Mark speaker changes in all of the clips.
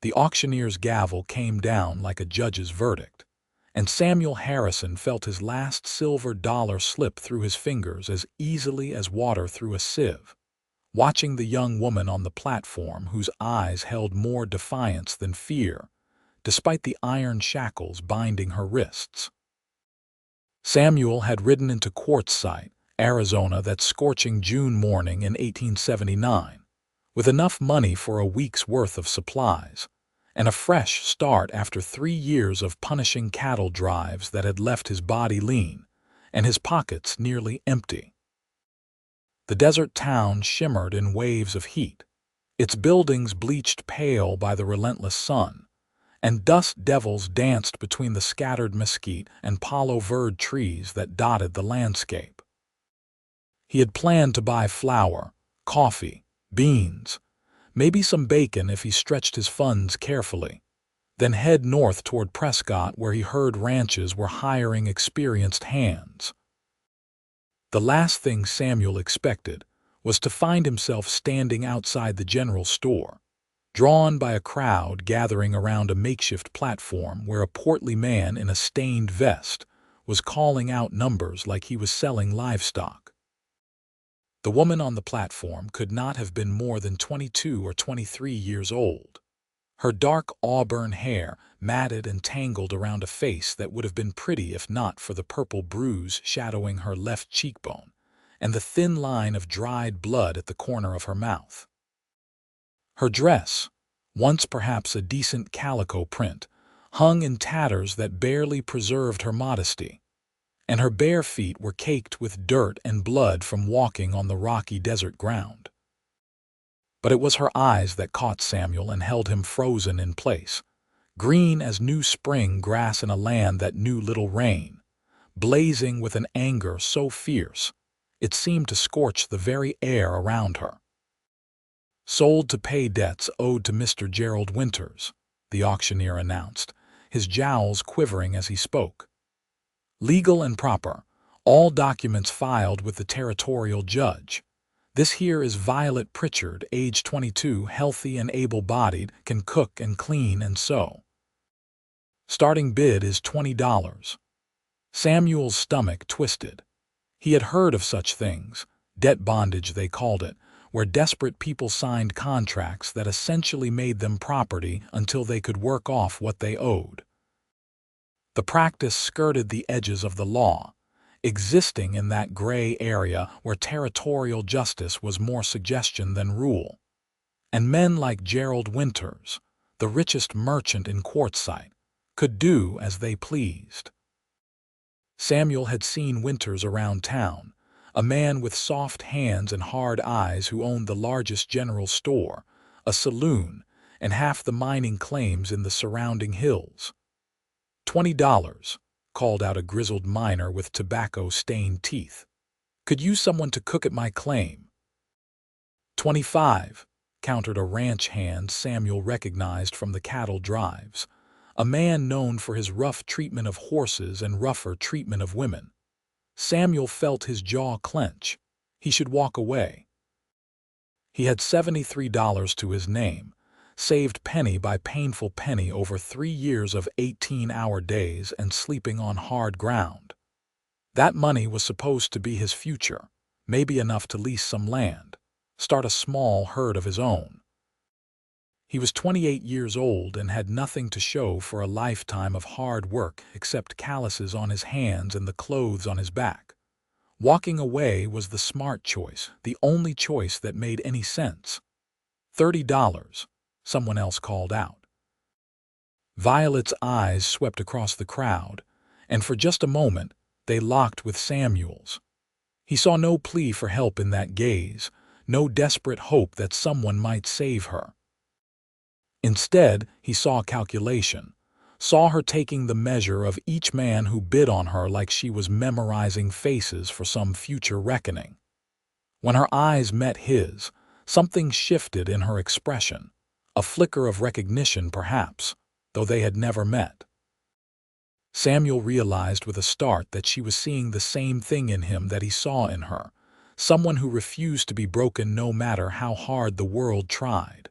Speaker 1: The auctioneer's gavel came down like a judge's verdict, and Samuel Harrison felt his last silver dollar slip through his fingers as easily as water through a sieve, watching the young woman on the platform whose eyes held more defiance than fear, despite the iron shackles binding her wrists. Samuel had ridden into Quartzsite, Arizona, that scorching June morning in 1879, with enough money for a week's worth of supplies, and a fresh start after 3 years of punishing cattle drives that had left his body lean and his pockets nearly empty. The desert town shimmered in waves of heat, its buildings bleached pale by the relentless sun, and dust devils danced between the scattered mesquite and palo verde trees that dotted the landscape. He had planned to buy flour, coffee, beans, maybe some bacon if he stretched his funds carefully, then head north toward Prescott where he heard ranches were hiring experienced hands. The last thing Samuel expected was to find himself standing outside the general store, drawn by a crowd gathering around a makeshift platform where a portly man in a stained vest was calling out numbers like he was selling livestock. The woman on the platform could not have been more than 22 or 23 years old. Her dark auburn hair matted and tangled around a face that would have been pretty if not for the purple bruise shadowing her left cheekbone and the thin line of dried blood at the corner of her mouth. Her dress, once perhaps a decent calico print, hung in tatters that barely preserved her modesty, and her bare feet were caked with dirt and blood from walking on the rocky desert ground. But it was her eyes that caught Samuel and held him frozen in place, green as new spring grass in a land that knew little rain, blazing with an anger so fierce it seemed to scorch the very air around her. "Sold to pay debts owed to Mr. Gerald Winters," the auctioneer announced, his jowls quivering as he spoke. "Legal and proper, all documents filed with the territorial judge. This here is Violet Pritchard, age 22, healthy and able-bodied, can cook and clean and sew. Starting bid is $20. Samuel's stomach twisted. He had heard of such things, debt bondage they called it, where desperate people signed contracts that essentially made them property until they could work off what they owed. The practice skirted the edges of the law, existing in that gray area where territorial justice was more suggestion than rule. And men like Gerald Winters, the richest merchant in Quartzsite, could do as they pleased. Samuel had seen Winters around town, a man with soft hands and hard eyes who owned the largest general store, a saloon, and half the mining claims in the surrounding hills. $20, called out a grizzled miner with tobacco-stained teeth. Could use someone to cook at my claim. 25, countered a ranch hand Samuel recognized from the cattle drives, a man known for his rough treatment of horses and rougher treatment of women. Samuel felt his jaw clench. He should walk away. He had $73 to his name, saved penny by painful penny over 3 years of 18-hour days and sleeping on hard ground. That money was supposed to be his future, maybe enough to lease some land, start a small herd of his own. He was 28 years old and had nothing to show for a lifetime of hard work except calluses on his hands and the clothes on his back. Walking away was the smart choice, the only choice that made any sense. $30, someone else called out. Violet's eyes swept across the crowd, and for just a moment they locked with Samuel's. He saw no plea for help in that gaze, no desperate hope that someone might save her. Instead, he saw calculation, saw her taking the measure of each man who bid on her like she was memorizing faces for some future reckoning. When her eyes met his, something shifted in her expression, a flicker of recognition perhaps, though they had never met. Samuel realized with a start that she was seeing the same thing in him that he saw in her, someone who refused to be broken no matter how hard the world tried.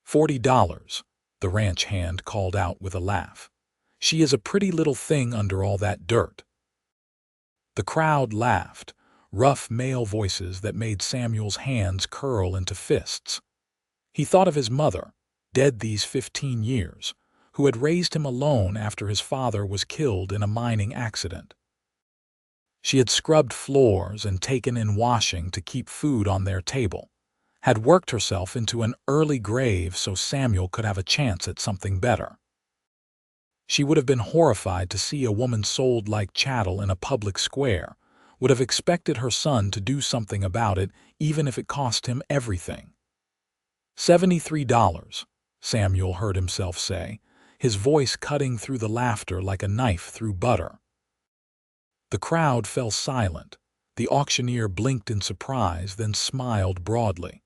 Speaker 1: $40, the ranch hand called out with a laugh. "She is a pretty little thing under all that dirt." The crowd laughed, rough male voices that made Samuel's hands curl into fists. He thought of his mother, dead these 15 years, who had raised him alone after his father was killed in a mining accident. She had scrubbed floors and taken in washing to keep food on their table, had worked herself into an early grave so Samuel could have a chance at something better. She would have been horrified to see a woman sold like chattel in a public square, would have expected her son to do something about it even if it cost him everything. $73, Samuel heard himself say, his voice cutting through the laughter like a knife through butter. The crowd fell silent. The auctioneer blinked in surprise, then smiled broadly.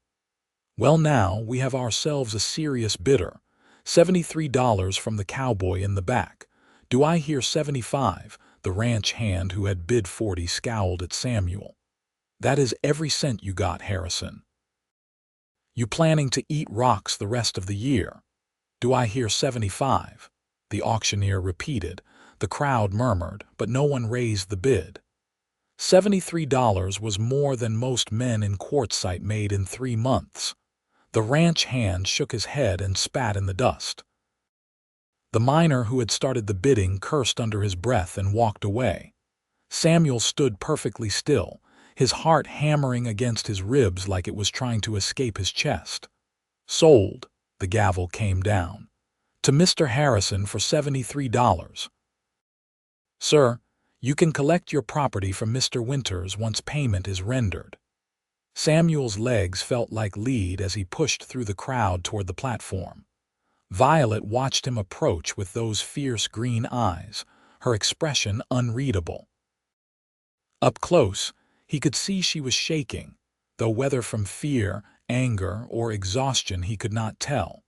Speaker 1: "Well, now we have ourselves a serious bidder. $73 from the cowboy in the back. Do I hear 75? The ranch hand who had bid 40 scowled at Samuel. "That is every cent you got, Harrison. You planning to eat rocks the rest of the year? Do I hear 75? The auctioneer repeated. The crowd murmured, but no one raised the bid. $73 was more than most men in quartzite made in 3 months. The ranch hand shook his head and spat in the dust. The miner who had started the bidding cursed under his breath and walked away. Samuel stood perfectly still, his heart hammering against his ribs like it was trying to escape his chest. "Sold," the gavel came down. "To Mr. Harrison for $73. Sir, you can collect your property from Mr. Winters once payment is rendered." Samuel's legs felt like lead as he pushed through the crowd toward the platform. Violet watched him approach with those fierce green eyes, her expression unreadable. Up close, he could see she was shaking, though whether from fear, anger, or exhaustion he could not tell.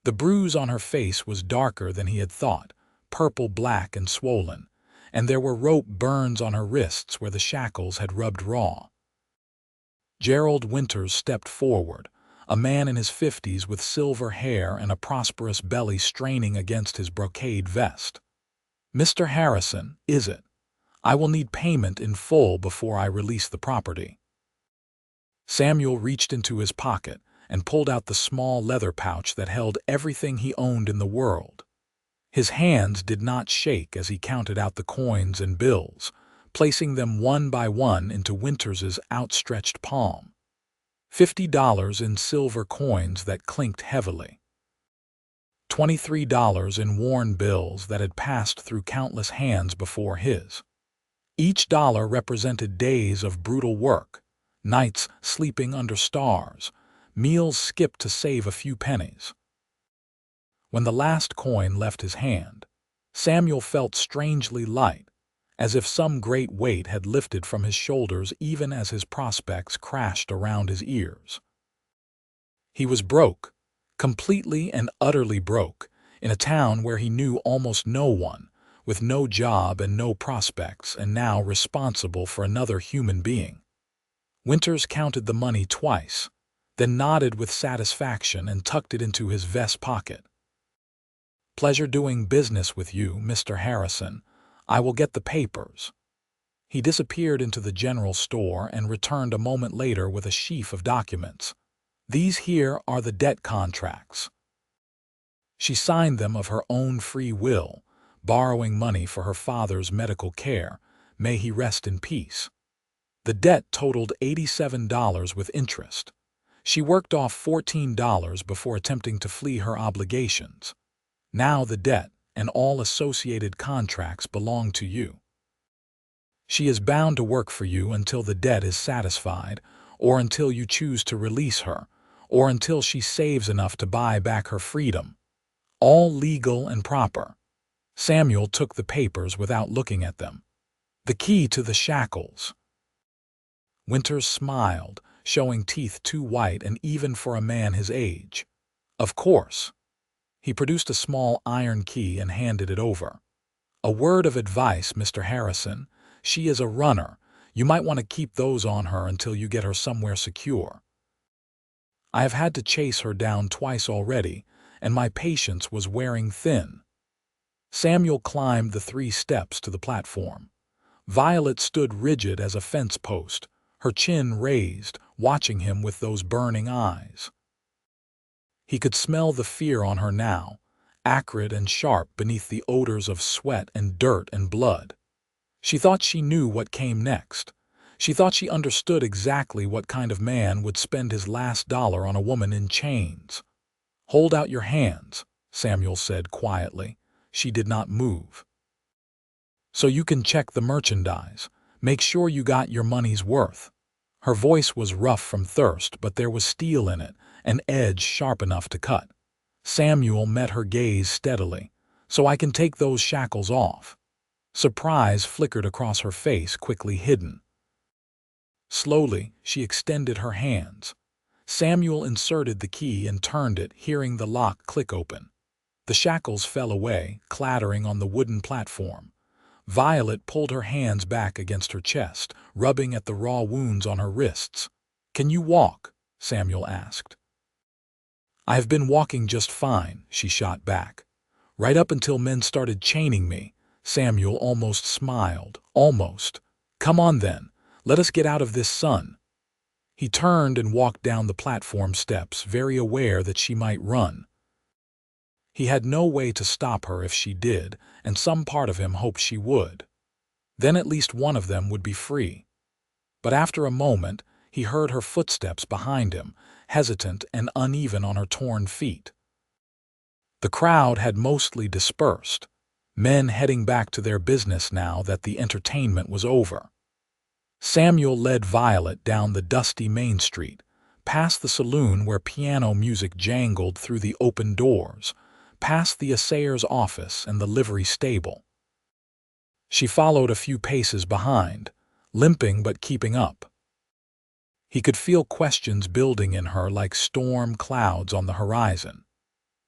Speaker 1: The bruise on her face was darker than he had thought, purple-black and swollen, and there were rope burns on her wrists where the shackles had rubbed raw. Gerald Winters stepped forward, a man in his 50s with silver hair and a prosperous belly straining against his brocade vest. "Mr. Harrison, is it? I will need payment in full before I release the property." Samuel reached into his pocket and pulled out the small leather pouch that held everything he owned in the world. His hands did not shake as he counted out the coins and bills, placing them one by one into Winters's outstretched palm. $50 in silver coins that clinked heavily. $23 in worn bills that had passed through countless hands before his. Each dollar represented days of brutal work, nights sleeping under stars, meals skipped to save a few pennies. When the last coin left his hand, Samuel felt strangely light, as if some great weight had lifted from his shoulders even as his prospects crashed around his ears. He was broke, completely and utterly broke, in a town where he knew almost no one, with no job and no prospects, and now responsible for another human being. Winters counted the money twice, then nodded with satisfaction and tucked it into his vest pocket. "Pleasure doing business with you, Mr. Harrison. I will get the papers." He disappeared into the general store and returned a moment later with a sheaf of documents. "These here are the debt contracts." She signed them of her own free will, borrowing money for her father's medical care. May he rest in peace. The debt totaled $87 with interest. She worked off $14 before attempting to flee her obligations. Now the debt and all associated contracts belong to you. She is bound to work for you until the debt is satisfied, or until you choose to release her, or until she saves enough to buy back her freedom. All legal and proper. Samuel took the papers without looking at them. The key to the shackles. Winters smiled, showing teeth too white and even for a man his age. "Of course." He produced a small iron key and handed it over. "A word of advice, Mr. Harrison. She is a runner. You might want to keep those on her until you get her somewhere secure. I have had to chase her down twice already, and my patience was wearing thin. Samuel climbed the 3 steps to the platform. Violet stood rigid as a fence post, her chin raised, watching him with those burning eyes. He could smell the fear on her now, acrid and sharp beneath the odors of sweat and dirt and blood. She thought she knew what came next. She thought she understood exactly what kind of man would spend his last dollar on a woman in chains. "Hold out your hands," Samuel said quietly. She did not move. "So you can check the merchandise. Make sure you got your money's worth." Her voice was rough from thirst, but there was steel in it, an edge sharp enough to cut. Samuel met her gaze steadily. "So I can take those shackles off." Surprise flickered across her face, quickly hidden. Slowly, she extended her hands. Samuel inserted the key and turned it, hearing the lock click open. The shackles fell away, clattering on the wooden platform. Violet pulled her hands back against her chest, rubbing at the raw wounds on her wrists. "Can you walk?" Samuel asked. "I have been walking just fine," she shot back. "Right up until men started chaining me." Samuel almost smiled. "Almost. Come on then. Let us get out of this sun." He turned and walked down the platform steps, very aware that she might run. He had no way to stop her if she did, and some part of him hoped she would. Then at least one of them would be free. But after a moment, he heard her footsteps behind him, hesitant and uneven on her torn feet. The crowd had mostly dispersed, men heading back to their business now that the entertainment was over. Samuel led Violet down the dusty main street, past the saloon where piano music jangled through the open doors, past the assayer's office and the livery stable. She followed a few paces behind, limping but keeping up. He could feel questions building in her like storm clouds on the horizon.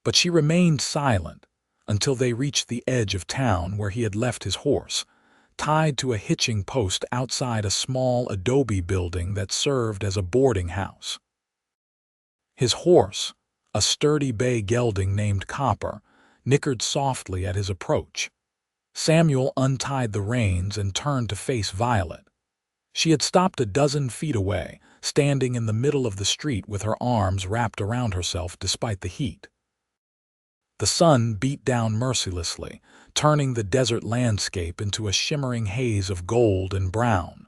Speaker 1: But she remained silent until they reached the edge of town where he had left his horse, tied to a hitching post outside a small adobe building that served as a boarding house. His horse, a sturdy bay gelding named Copper, nickered softly at his approach. Samuel untied the reins and turned to face Violet. She had stopped a dozen feet away, standing in the middle of the street with her arms wrapped around herself despite the heat. The sun beat down mercilessly, turning the desert landscape into a shimmering haze of gold and brown.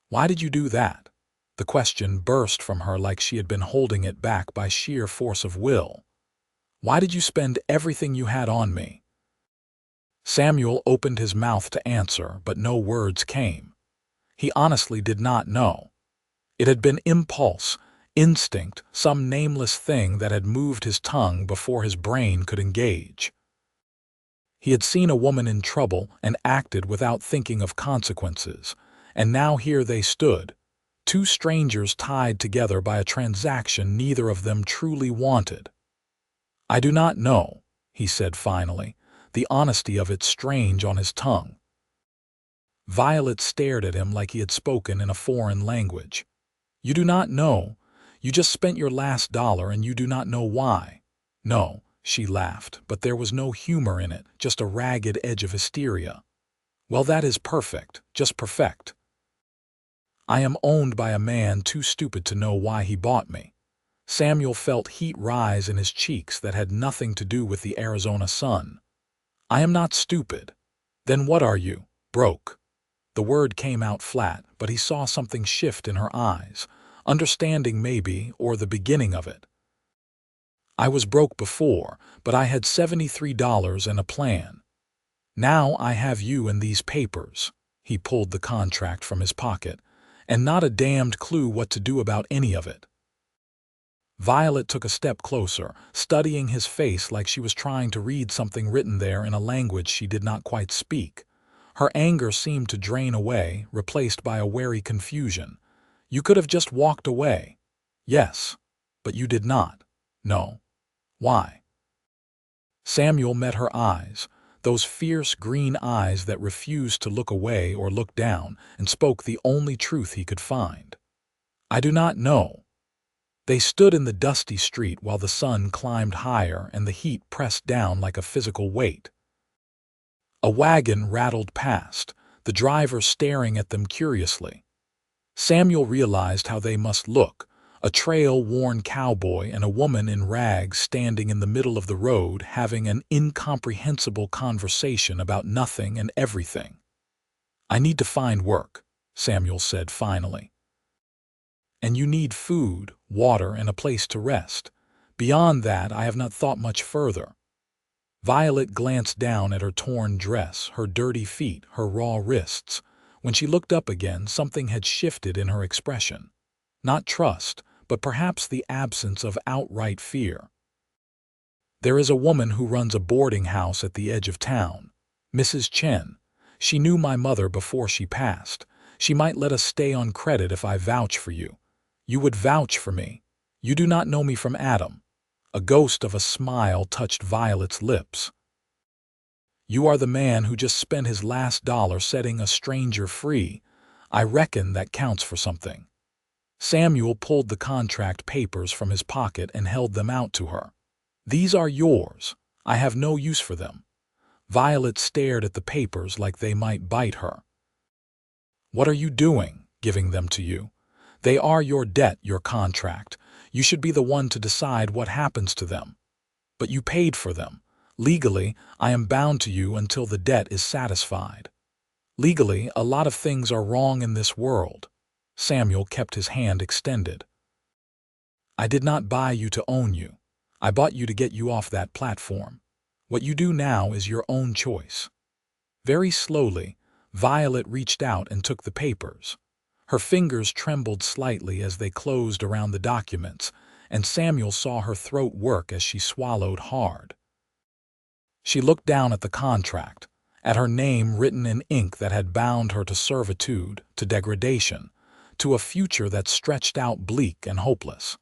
Speaker 1: "Why did you do that?" The question burst from her like she had been holding it back by sheer force of will. "Why did you spend everything you had on me?" Samuel opened his mouth to answer, but no words came. He honestly did not know. It had been impulse, instinct, some nameless thing that had moved his tongue before his brain could engage. He had seen a woman in trouble and acted without thinking of consequences, and now here they stood, 2 strangers tied together by a transaction neither of them truly wanted. "I do not know," he said finally, the honesty of it strange on his tongue. Violet stared at him like he had spoken in a foreign language. "You do not know? You just spent your last dollar and you do not know why?" "No," she laughed, but there was no humor in it, just a ragged edge of hysteria. "Well, that is perfect, just perfect. I am owned by a man too stupid to know why he bought me." Samuel felt heat rise in his cheeks that had nothing to do with the Arizona sun. "I am not stupid." "Then what are you? Broke?" The word came out flat, but he saw something shift in her eyes, understanding maybe, or the beginning of it. "I was broke before, but I had $73 and a plan. Now I have you and these papers." He pulled the contract from his pocket, "and not a damned clue what to do about any of it." Violet took a step closer, studying his face like she was trying to read something written there in a language she did not quite speak. Her anger seemed to drain away, replaced by a wary confusion. "You could have just walked away." "Yes, but you did not." "No. Why?" Samuel met her eyes, those fierce green eyes that refused to look away or look down, and spoke the only truth he could find. "I do not know." They stood in the dusty street while the sun climbed higher and the heat pressed down like a physical weight. A wagon rattled past, the driver staring at them curiously. Samuel realized how they must look, a trail-worn cowboy and a woman in rags standing in the middle of the road having an incomprehensible conversation about nothing and everything. "I need to find work," Samuel said finally. "And you need food, water, and a place to rest. Beyond that, I have not thought much further." Violet glanced down at her torn dress, her dirty feet, her raw wrists. When she looked up again, something had shifted in her expression. Not trust, but perhaps the absence of outright fear. "There is a woman who runs a boarding house at the edge of town. Mrs. Chen. She knew my mother before she passed. She might let us stay on credit if I vouch for you. You would vouch for me. You do not know me from Adam." A ghost of a smile touched Violet's lips. "You are the man who just spent his last dollar setting a stranger free. I reckon that counts for something." Samuel pulled the contract papers from his pocket and held them out to her. "These are yours. I have no use for them." Violet stared at the papers like they might bite her. "What are you doing, giving them to you? They are your debt, your contract. You should be the one to decide what happens to them. But you paid for them. Legally, I am bound to you until the debt is satisfied. Legally, a lot of things are wrong in this world." Samuel kept his hand extended. "I did not buy you to own you. I bought you to get you off that platform. What you do now is your own choice." Very slowly, Violet reached out and took the papers. Her fingers trembled slightly as they closed around the documents, and Samuel saw her throat work as she swallowed hard. She looked down at the contract, at her name written in ink that had bound her to servitude, to degradation, to a future that stretched out bleak and hopeless.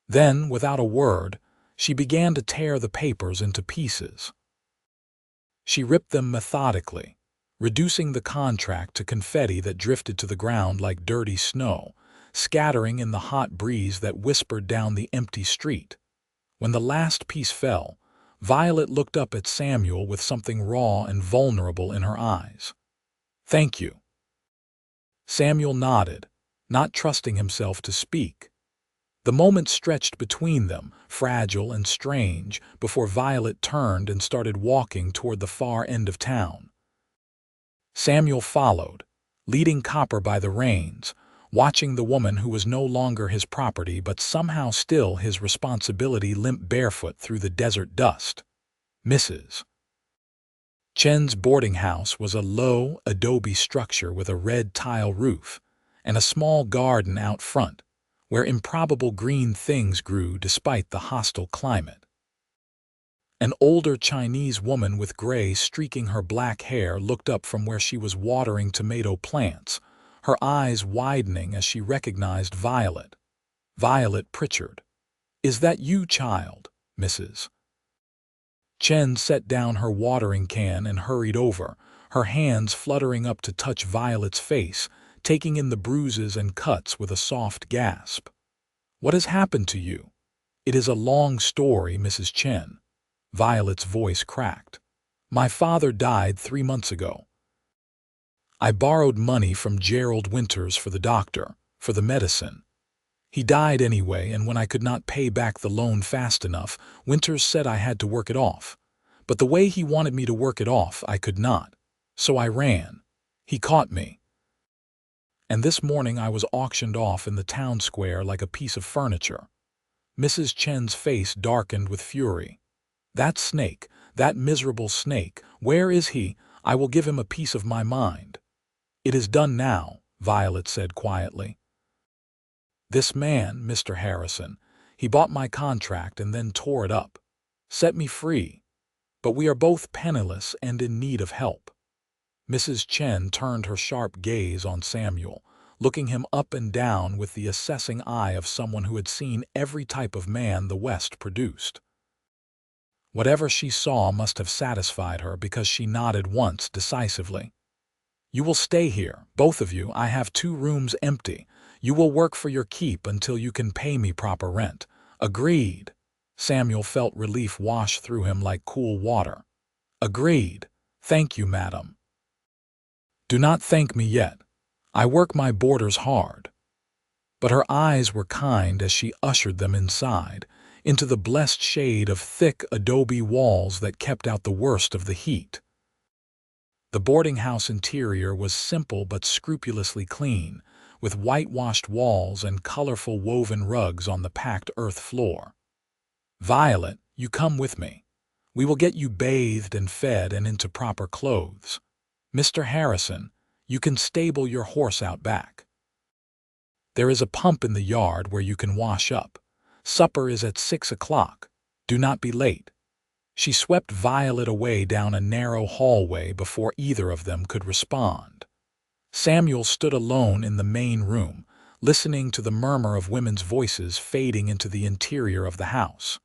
Speaker 1: Then, without a word, she began to tear the papers into pieces. She ripped them methodically, reducing the contract to confetti that drifted to the ground like dirty snow, scattering in the hot breeze that whispered down the empty street. When the last piece fell, Violet looked up at Samuel with something raw and vulnerable in her eyes. "Thank you." Samuel nodded, not trusting himself to speak. The moment stretched between them, fragile and strange, before Violet turned and started walking toward the far end of town. Samuel followed, leading Copper by the reins, watching the woman who was no longer his property but somehow still his responsibility limp barefoot through the desert dust. Mrs. Chen's boarding house was a low, adobe structure with a red tile roof and a small garden out front, where improbable green things grew despite the hostile climate. An older Chinese woman with gray streaking her black hair looked up from where she was watering tomato plants, her eyes widening as she recognized Violet. "Violet Pritchard. Is that you, child, Mrs.?" Chen set down her watering can and hurried over, her hands fluttering up to touch Violet's face, taking in the bruises and cuts with a soft gasp. "What has happened to you?" "It is a long story, Mrs. Chen." Violet's voice cracked. "My father died 3 months ago. I borrowed money from Gerald Winters for the doctor, for the medicine. He died anyway, and when I could not pay back the loan fast enough, Winters said I had to work it off. But the way he wanted me to work it off, I could not. So I ran. He caught me. And this morning I was auctioned off in the town square like a piece of furniture." Mrs. Chen's face darkened with fury. "That snake, that miserable snake, where is he? I will give him a piece of my mind." "It is done now," Violet said quietly. "This man, Mr. Harrison, he bought my contract and then tore it up. Set me free. But we are both penniless and in need of help." Mrs. Chen turned her sharp gaze on Samuel, looking him up and down with the assessing eye of someone who had seen every type of man the West produced. Whatever she saw must have satisfied her because she nodded once decisively. "You will stay here, both of you. I have 2 rooms empty. You will work for your keep until you can pay me proper rent." "Agreed." Samuel felt relief wash through him like cool water. "Agreed. Thank you, madam." "Do not thank me yet. I work my boarders hard." But her eyes were kind as she ushered them inside, into the blessed shade of thick adobe walls that kept out the worst of the heat. The boarding house interior was simple but scrupulously clean, with whitewashed walls and colorful woven rugs on the packed earth floor. "Violet, you come with me. We will get you bathed and fed and into proper clothes. Mr. Harrison, you can stable your horse out back. There is a pump in the yard where you can wash up. Supper is at 6 o'clock. Do not be late." She swept Violet away down a narrow hallway before either of them could respond. Samuel stood alone in the main room, listening to the murmur of women's voices fading into the interior of the house.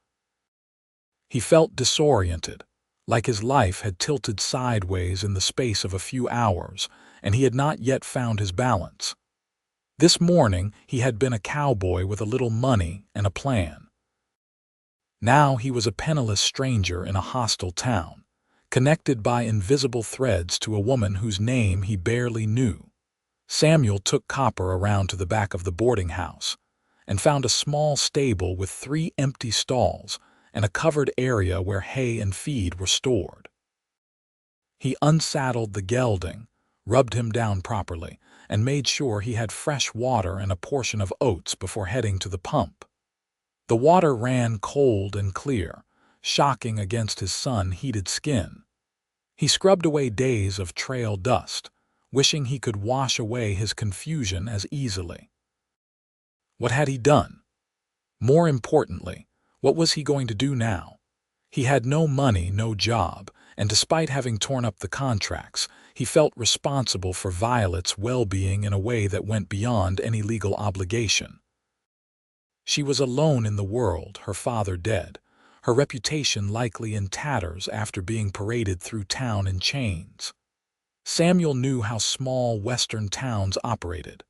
Speaker 1: He felt disoriented, like his life had tilted sideways in the space of a few hours, and he had not yet found his balance. This morning he had been a cowboy with a little money and a plan. Now he was a penniless stranger in a hostile town, connected by invisible threads to a woman whose name he barely knew. Samuel took Copper around to the back of the boarding house and found a small stable with 3 empty stalls and a covered area where hay and feed were stored. He unsaddled the gelding, rubbed him down properly, and made sure he had fresh water and a portion of oats before heading to the pump. The water ran cold and clear, shocking against his sun-heated skin. He scrubbed away days of trail dust, wishing he could wash away his confusion as easily. What had he done? More importantly, what was he going to do now? He had no money, no job, and despite having torn up the contracts, he felt responsible for Violet's well-being in a way that went beyond any legal obligation. She was alone in the world, her father dead, her reputation likely in tatters after being paraded through town in chains. Samuel knew how small western towns operated.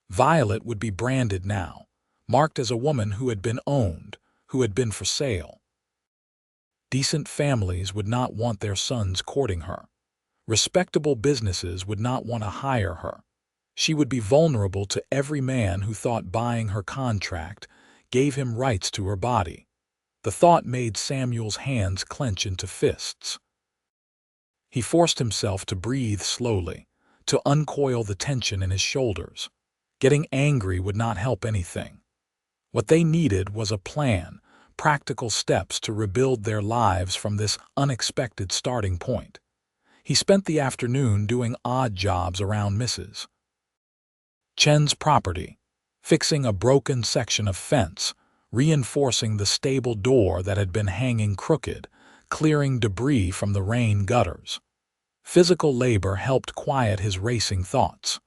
Speaker 1: Violet would be branded now, marked as a woman who had been owned, who had been for sale. Decent families would not want their sons courting her. Respectable businesses would not want to hire her. She would be vulnerable to every man who thought buying her contract gave him rights to her body. The thought made Samuel's hands clench into fists. He forced himself to breathe slowly, to uncoil the tension in his shoulders. Getting angry would not help anything. What they needed was a plan, practical steps to rebuild their lives from this unexpected starting point. He spent the afternoon doing odd jobs around Mrs. Chen's property, fixing a broken section of fence, reinforcing the stable door that had been hanging crooked, clearing debris from the rain gutters. Physical labor helped quiet his racing thoughts.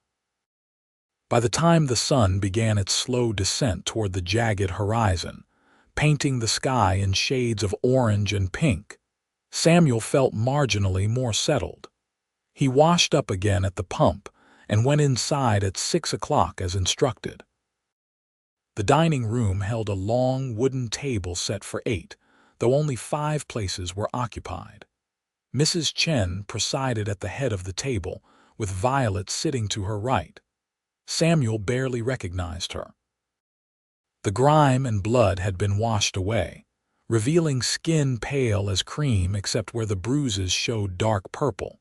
Speaker 1: By the time the sun began its slow descent toward the jagged horizon, painting the sky in shades of orange and pink, Samuel felt marginally more settled. He washed up again at the pump and went inside at 6 o'clock as instructed. The dining room held a long wooden table set for 8, though only 5 places were occupied. Mrs. Chen presided at the head of the table, with Violet sitting to her right. Samuel barely recognized her. The grime and blood had been washed away, revealing skin pale as cream except where the bruises showed dark purple.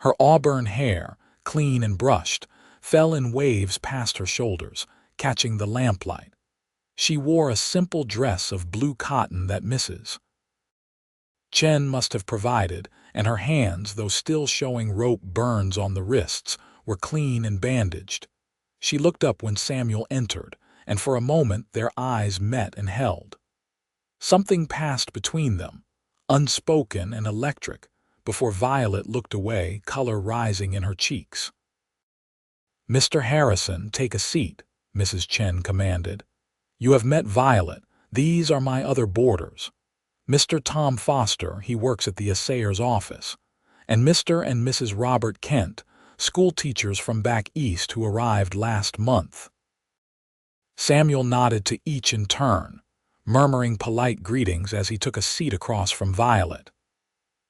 Speaker 1: Her auburn hair, clean and brushed, fell in waves past her shoulders, catching the lamplight. She wore a simple dress of blue cotton that Mrs. Chen must have provided, and her hands, though still showing rope burns on the wrists, were clean and bandaged. She looked up when Samuel entered, and for a moment their eyes met and held. Something passed between them, unspoken and electric, before Violet looked away, color rising in her cheeks. "Mr. Harrison, take a seat," Mrs. Chen commanded. "You have met Violet. These are my other boarders. Mr. Tom Foster, he works at the assayer's office, and Mr. and Mrs. Robert Kent, school teachers from back east who arrived last month." Samuel nodded to each in turn, murmuring polite greetings as he took a seat across from Violet.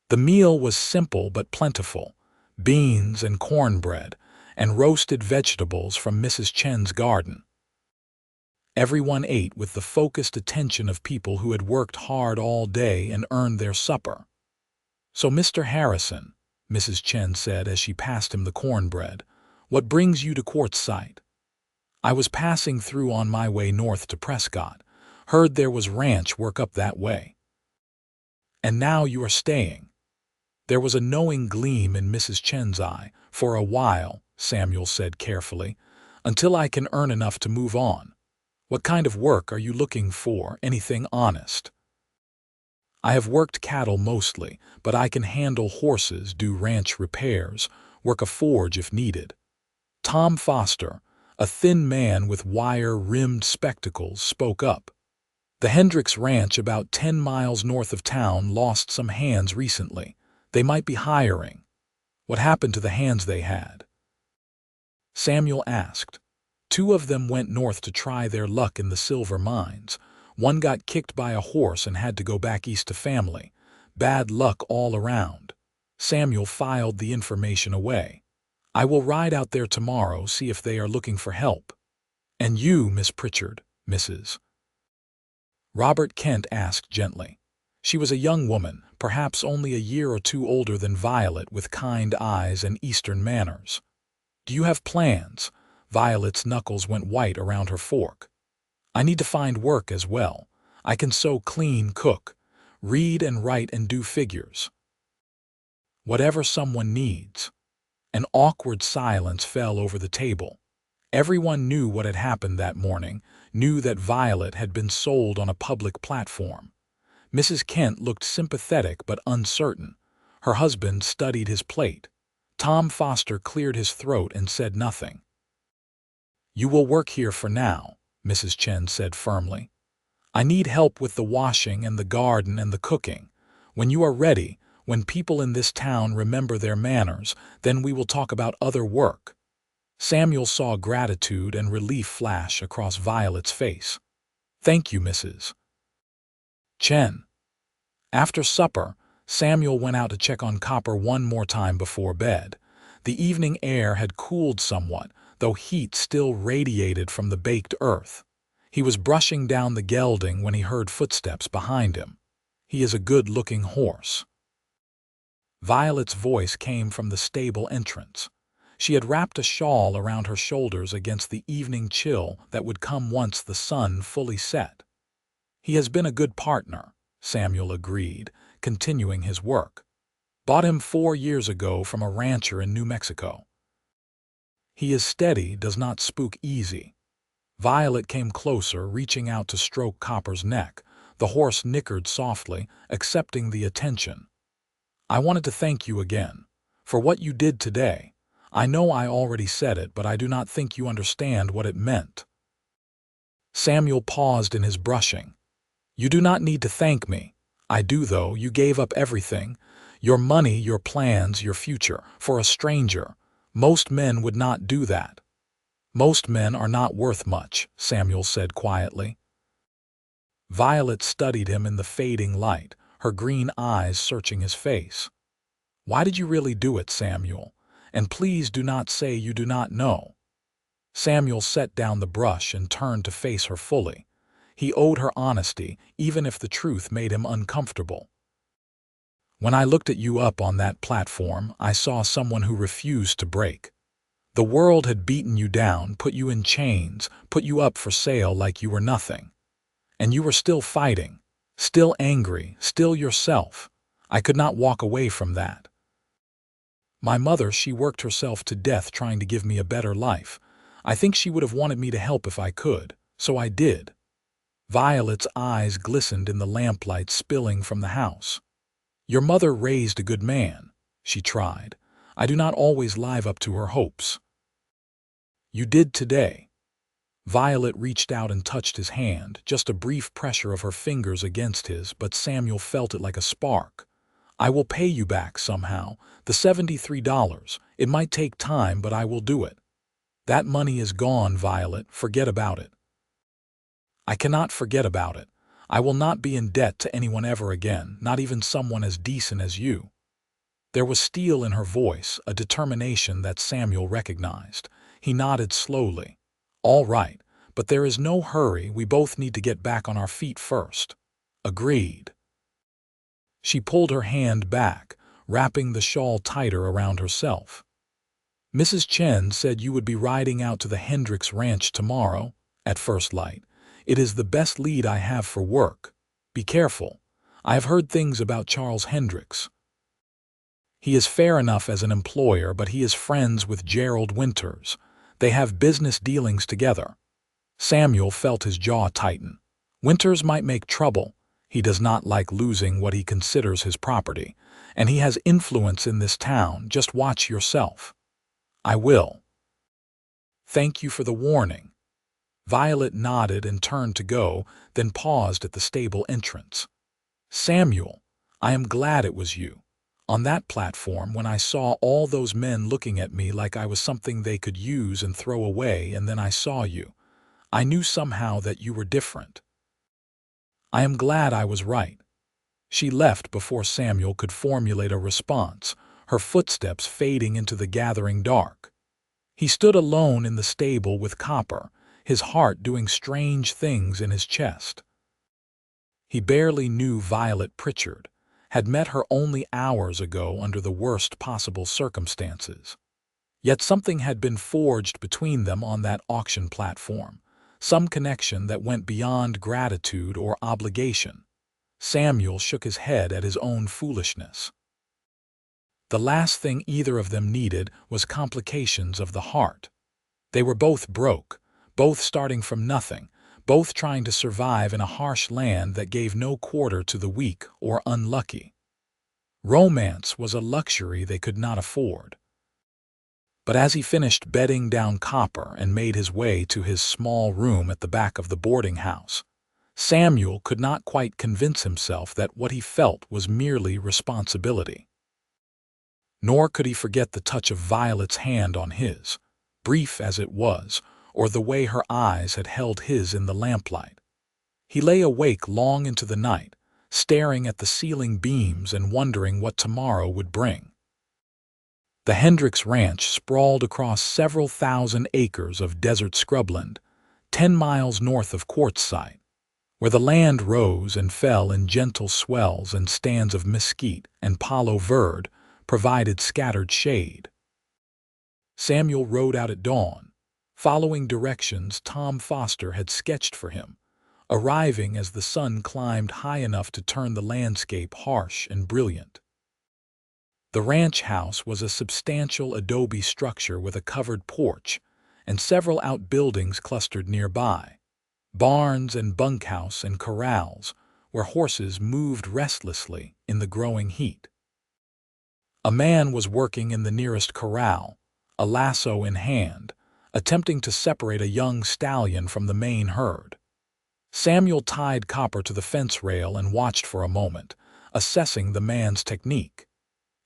Speaker 1: The meal was simple but plentiful: beans and cornbread, and roasted vegetables from Mrs. Chen's garden. Everyone ate with the focused attention of people who had worked hard all day and earned their supper. "So, Mr. Harrison," Mrs. Chen said as she passed him the cornbread, "what brings you to Quartzsite?" "I was passing through on my way north to Prescott. Heard there was ranch work up that way." "And now you are staying?" There was a knowing gleam in Mrs. Chen's eye. "For a while," Samuel said carefully, "until I can earn enough to move on. What kind of work are you looking for? Anything honest?" "I have worked cattle mostly, but I can handle horses, do ranch repairs, work a forge if needed." Tom Foster, a thin man with wire-rimmed spectacles, spoke up. "The Hendricks Ranch about 10 miles north of town lost some hands recently. They might be hiring." "What happened to the hands they had?" Samuel asked. "Two of them went north to try their luck in the silver mines. One got kicked by a horse and had to go back east to family. Bad luck all around." Samuel filed the information away. "I will ride out there tomorrow, see if they are looking for help." "And you, Miss Pritchard, Mrs. Robert Kent asked gently. She was a young woman, perhaps only a year or two older than Violet, with kind eyes and Eastern manners. "Do you have plans?" Violet's knuckles went white around her fork. "I need to find work as well. I can sew, clean, cook, read and write and do figures. Whatever someone needs." An awkward silence fell over the table. Everyone knew what had happened that morning, knew that Violet had been sold on a public platform. Mrs. Kent looked sympathetic but uncertain. Her husband studied his plate. Tom Foster cleared his throat and said nothing. "You will work here for now," Mrs. Chen said firmly. "I need help with the washing and the garden and the cooking. When you are ready, when people in this town remember their manners, then we will talk about other work." Samuel saw gratitude and relief flash across Violet's face. "Thank you, Mrs. Chen." After supper, Samuel went out to check on Copper one more time before bed. The evening air had cooled somewhat, though heat still radiated from the baked earth. He was brushing down the gelding when he heard footsteps behind him. "He is a good-looking horse." Violet's voice came from the stable entrance. She had wrapped a shawl around her shoulders against the evening chill that would come once the sun fully set. "He has been a good partner," Samuel agreed, continuing his work. "Bought him 4 years ago from a rancher in New Mexico. He is steady, does not spook easy." Violet came closer, reaching out to stroke Copper's neck. The horse nickered softly, accepting the attention. "I wanted to thank you again for what you did today. I know I already said it, but I do not think you understand what it meant." Samuel paused in his brushing. "You do not need to thank me. I do, though. You gave up everything, your money, your plans, your future, for a stranger. Most men would not do that." "Most men are not worth much," Samuel said quietly. Violet studied him in the fading light, her green eyes searching his face. "Why did you really do it, Samuel? And please do not say you do not know." Samuel set down the brush and turned to face her fully. He owed her honesty, even if the truth made him uncomfortable. "When I looked at you up on that platform, I saw someone who refused to break. The world had beaten you down, put you in chains, put you up for sale like you were nothing. And you were still fighting, still angry, still yourself. I could not walk away from that. My mother, she worked herself to death trying to give me a better life. I think she would have wanted me to help if I could, so I did." Violet's eyes glistened in the lamplight spilling from the house. "Your mother raised a good man," she tried. "I do not always live up to her hopes." "You did today." Violet reached out and touched his hand, just a brief pressure of her fingers against his, but Samuel felt it like a spark. "I will pay you back somehow, the $73. It might take time, but I will do it." "That money is gone, Violet. Forget about it." I cannot forget about it. I will not be in debt to anyone ever again, not even someone as decent as you." There was steel in her voice, a determination that Samuel recognized. He nodded slowly. "All right, but there is no hurry. We both need to get back on our feet first." "Agreed." She pulled her hand back, wrapping the shawl tighter around herself. "Mrs. Chen said you would be riding out to the Hendricks Ranch tomorrow, at first light. It is the best lead I have for work. Be careful. I have heard things about Charles Hendricks. He is fair enough as an employer, but he is friends with Gerald Winters. They have business dealings together." Samuel felt his jaw tighten. Winters might make trouble. He does not like losing what he considers his property, and he has influence in this town. Just watch yourself. "I will." "Thank you for the warning." Violet nodded and turned to go, then paused at the stable entrance. "Samuel, I am glad it was you. On that platform, when I saw all those men looking at me like I was something they could use and throw away, and then I saw you, I knew somehow that you were different. I am glad I was right." She left before Samuel could formulate a response, her footsteps fading into the gathering dark. He stood alone in the stable with Copper, his heart doing strange things in his chest. He barely knew Violet Pritchard, had met her only hours ago under the worst possible circumstances. Yet something had been forged between them on that auction platform, some connection that went beyond gratitude or obligation. Samuel shook his head at his own foolishness. The last thing either of them needed was complications of the heart. They were both broke, both starting from nothing, both trying to survive in a harsh land that gave no quarter to the weak or unlucky. Romance was a luxury they could not afford. But as he finished bedding down Copper and made his way to his small room at the back of the boarding house, Samuel could not quite convince himself that what he felt was merely responsibility. Nor could he forget the touch of Violet's hand on his, brief as it was, or the way her eyes had held his in the lamplight. He lay awake long into the night, staring at the ceiling beams and wondering what tomorrow would bring. The Hendricks Ranch sprawled across several thousand acres of desert scrubland, 10 miles north of Quartzsite, where the land rose and fell in gentle swells and stands of mesquite and palo verde provided scattered shade. Samuel rode out at dawn, following directions Tom Foster had sketched for him, arriving as the sun climbed high enough to turn the landscape harsh and brilliant. The ranch house was a substantial adobe structure with a covered porch, and several outbuildings clustered nearby, barns and bunkhouse and corrals where horses moved restlessly in the growing heat. A man was working in the nearest corral, a lasso in hand, attempting to separate a young stallion from the main herd. Samuel tied Copper to the fence rail and watched for a moment, assessing the man's technique.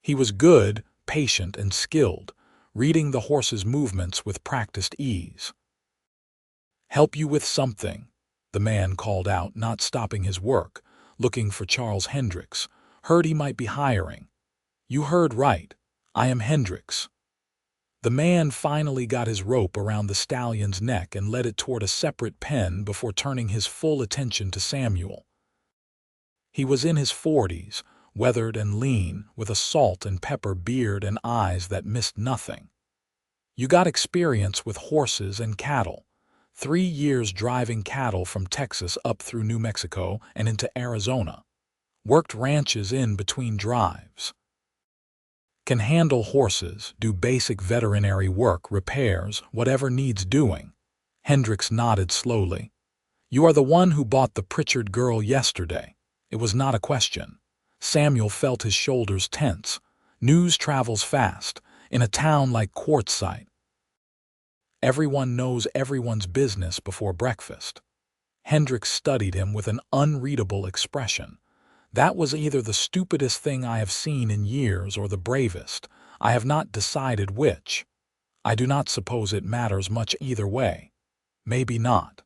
Speaker 1: He was good, patient, and skilled, reading the horse's movements with practiced ease. "Help you with something," the man called out, not stopping his work, looking for Charles Hendricks. "Heard he might be hiring." "You heard right. I am Hendricks." The man finally got his rope around the stallion's neck and led it toward a separate pen before turning his full attention to Samuel. He was in his 40s, weathered and lean, with a salt and pepper beard and eyes that missed nothing. "You got experience with horses and cattle. 3 years driving cattle from Texas up through New Mexico and into Arizona. Worked ranches in between drives. Can handle horses, do basic veterinary work, repairs, whatever needs doing." Hendricks nodded slowly. "You are the one who bought the Pritchard girl yesterday." It was not a question. Samuel felt his shoulders tense. News travels fast, in a town like Quartzsite. Everyone knows everyone's business before breakfast. Hendricks studied him with an unreadable expression. "That was either the stupidest thing I have seen in years or the bravest. I have not decided which. I do not suppose it matters much either way." "Maybe not."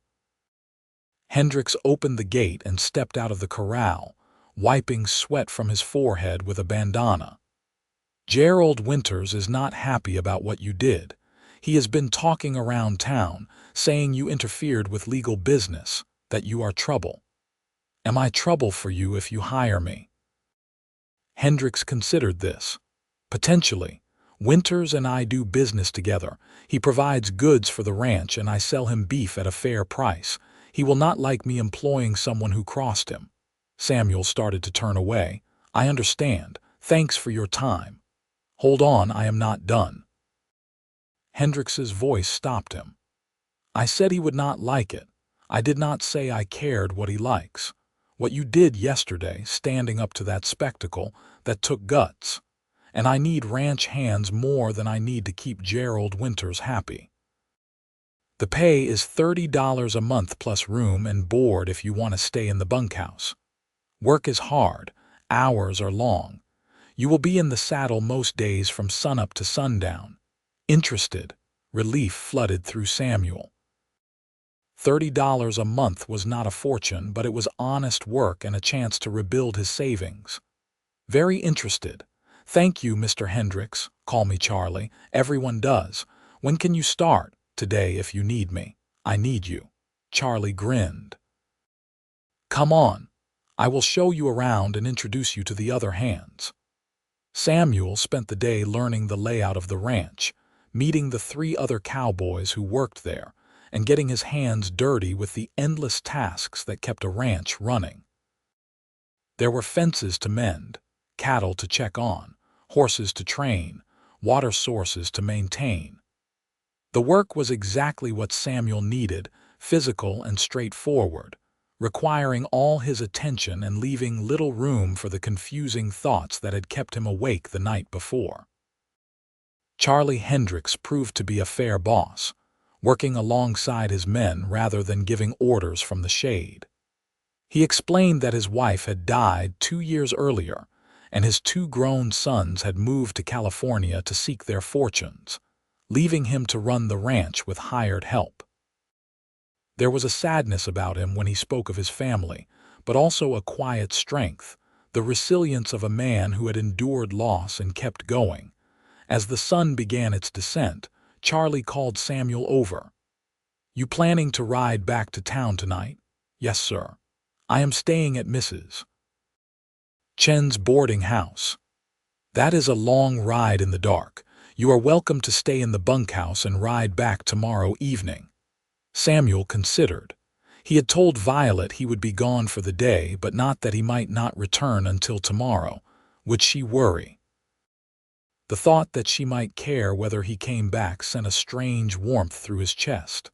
Speaker 1: Hendricks opened the gate and stepped out of the corral, wiping sweat from his forehead with a bandana. "Gerald Winters is not happy about what you did. He has been talking around town, saying you interfered with legal business, that you are trouble. Am I trouble for you if you hire me?" Hendricks considered this. Potentially. Winters and I do business together. He provides goods for the ranch and I sell him beef at a fair price. He will not like me employing someone who crossed him. Samuel started to turn away. "I understand. Thanks for your time. Hold on, I am not done." Hendricks's voice stopped him. "I said he would not like it. I did not say I cared what he likes. What you did yesterday, standing up to that spectacle, that took guts. And I need ranch hands more than I need to keep Gerald Winters happy. The pay is $30 a month plus room and board if you want to stay in the bunkhouse. Work is hard, hours are long. You will be in the saddle most days from sunup to sundown. Interested?" Relief flooded through Samuel. $30 a month was not a fortune, but it was honest work and a chance to rebuild his savings. "Very interested. Thank you, Mr. Hendricks. Call me Charlie. Everyone does. When can you start?" "Today if you need me." "I need you." Charlie grinned. "Come on. I will show you around and introduce you to the other hands." Samuel spent the day learning the layout of the ranch, meeting the 3 other cowboys who worked there, and getting his hands dirty with the endless tasks that kept a ranch running. There were fences to mend, cattle to check on, horses to train, water sources to maintain. The work was exactly what Samuel needed, physical and straightforward, requiring all his attention and leaving little room for the confusing thoughts that had kept him awake the night before. Charlie Hendricks proved to be a fair boss, working alongside his men rather than giving orders from the shade. He explained that his wife had died 2 years earlier, and his 2 grown sons had moved to California to seek their fortunes, leaving him to run the ranch with hired help. There was a sadness about him when he spoke of his family, but also a quiet strength, the resilience of a man who had endured loss and kept going. As the sun began its descent, Charlie called Samuel over. "You planning to ride back to town tonight?" "Yes, sir. I am staying at Mrs. Chen's boarding house." "That is a long ride in the dark. You are welcome to stay in the bunkhouse and ride back tomorrow evening." Samuel considered. He had told Violet he would be gone for the day, but not that he might not return until tomorrow. Would she worry? The thought that she might care whether he came back sent a strange warmth through his chest.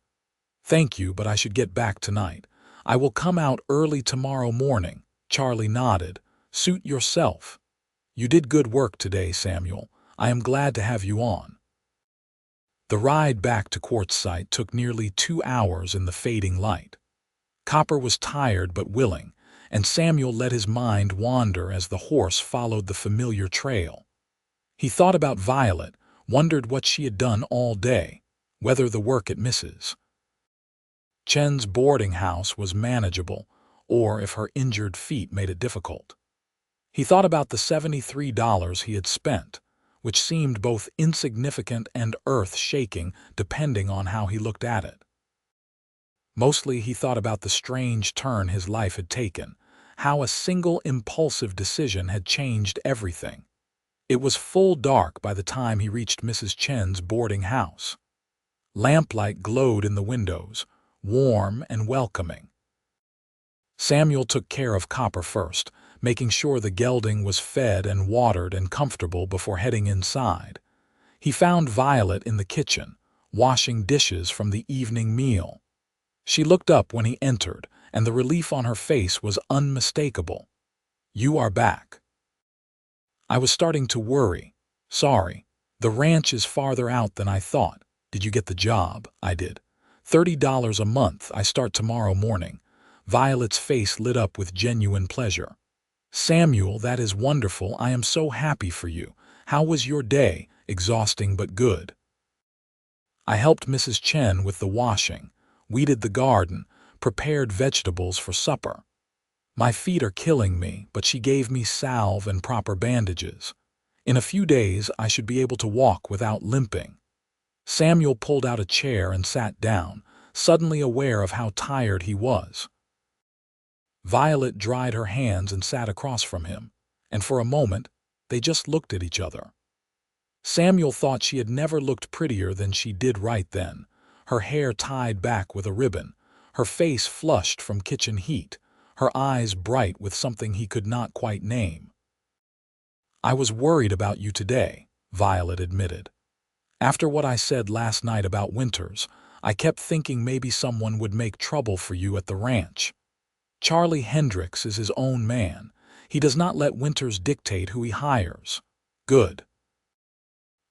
Speaker 1: "Thank you, but I should get back tonight. I will come out early tomorrow morning." Charlie nodded. "Suit yourself. You did good work today, Samuel. I am glad to have you on." The ride back to Quartzsite took nearly 2 hours in the fading light. Copper was tired but willing, and Samuel let his mind wander as the horse followed the familiar trail. He thought about Violet, wondered what she had done all day, whether the work at Mrs. Chen's boarding house was manageable, or if her injured feet made it difficult. He thought about the $73 he had spent, which seemed both insignificant and earth-shaking depending on how he looked at it. Mostly he thought about the strange turn his life had taken, how a single impulsive decision had changed everything. It was full dark by the time he reached Mrs. Chen's boarding house. Lamplight glowed in the windows, warm and welcoming. Samuel took care of Copper first, making sure the gelding was fed and watered and comfortable before heading inside. He found Violet in the kitchen, washing dishes from the evening meal. She looked up when he entered, and the relief on her face was unmistakable. "You are back." "I was starting to worry. Sorry. The ranch is farther out than I thought. Did you get the job?" "I did. $30 a month. I start tomorrow morning." Violet's face lit up with genuine pleasure. "Samuel, that is wonderful. I am so happy for you. How was your day?" "Exhausting but good. I helped Mrs. Chen with the washing, weeded the garden, prepared vegetables for supper. My feet are killing me, but she gave me salve and proper bandages. In a few days, I should be able to walk without limping. Samuel pulled out a chair and sat down, suddenly aware of how tired he was. Violet dried her hands and sat across from him, and for a moment, they just looked at each other. Samuel thought she had never looked prettier than she did right then, her hair tied back with a ribbon, her face flushed from kitchen heat, her eyes bright with something he could not quite name. "I was worried about you today," Violet admitted. "After what I said last night about Winters, I kept thinking maybe someone would make trouble for you at the ranch. Charlie Hendricks is his own man. He does not let Winters dictate who he hires." "Good."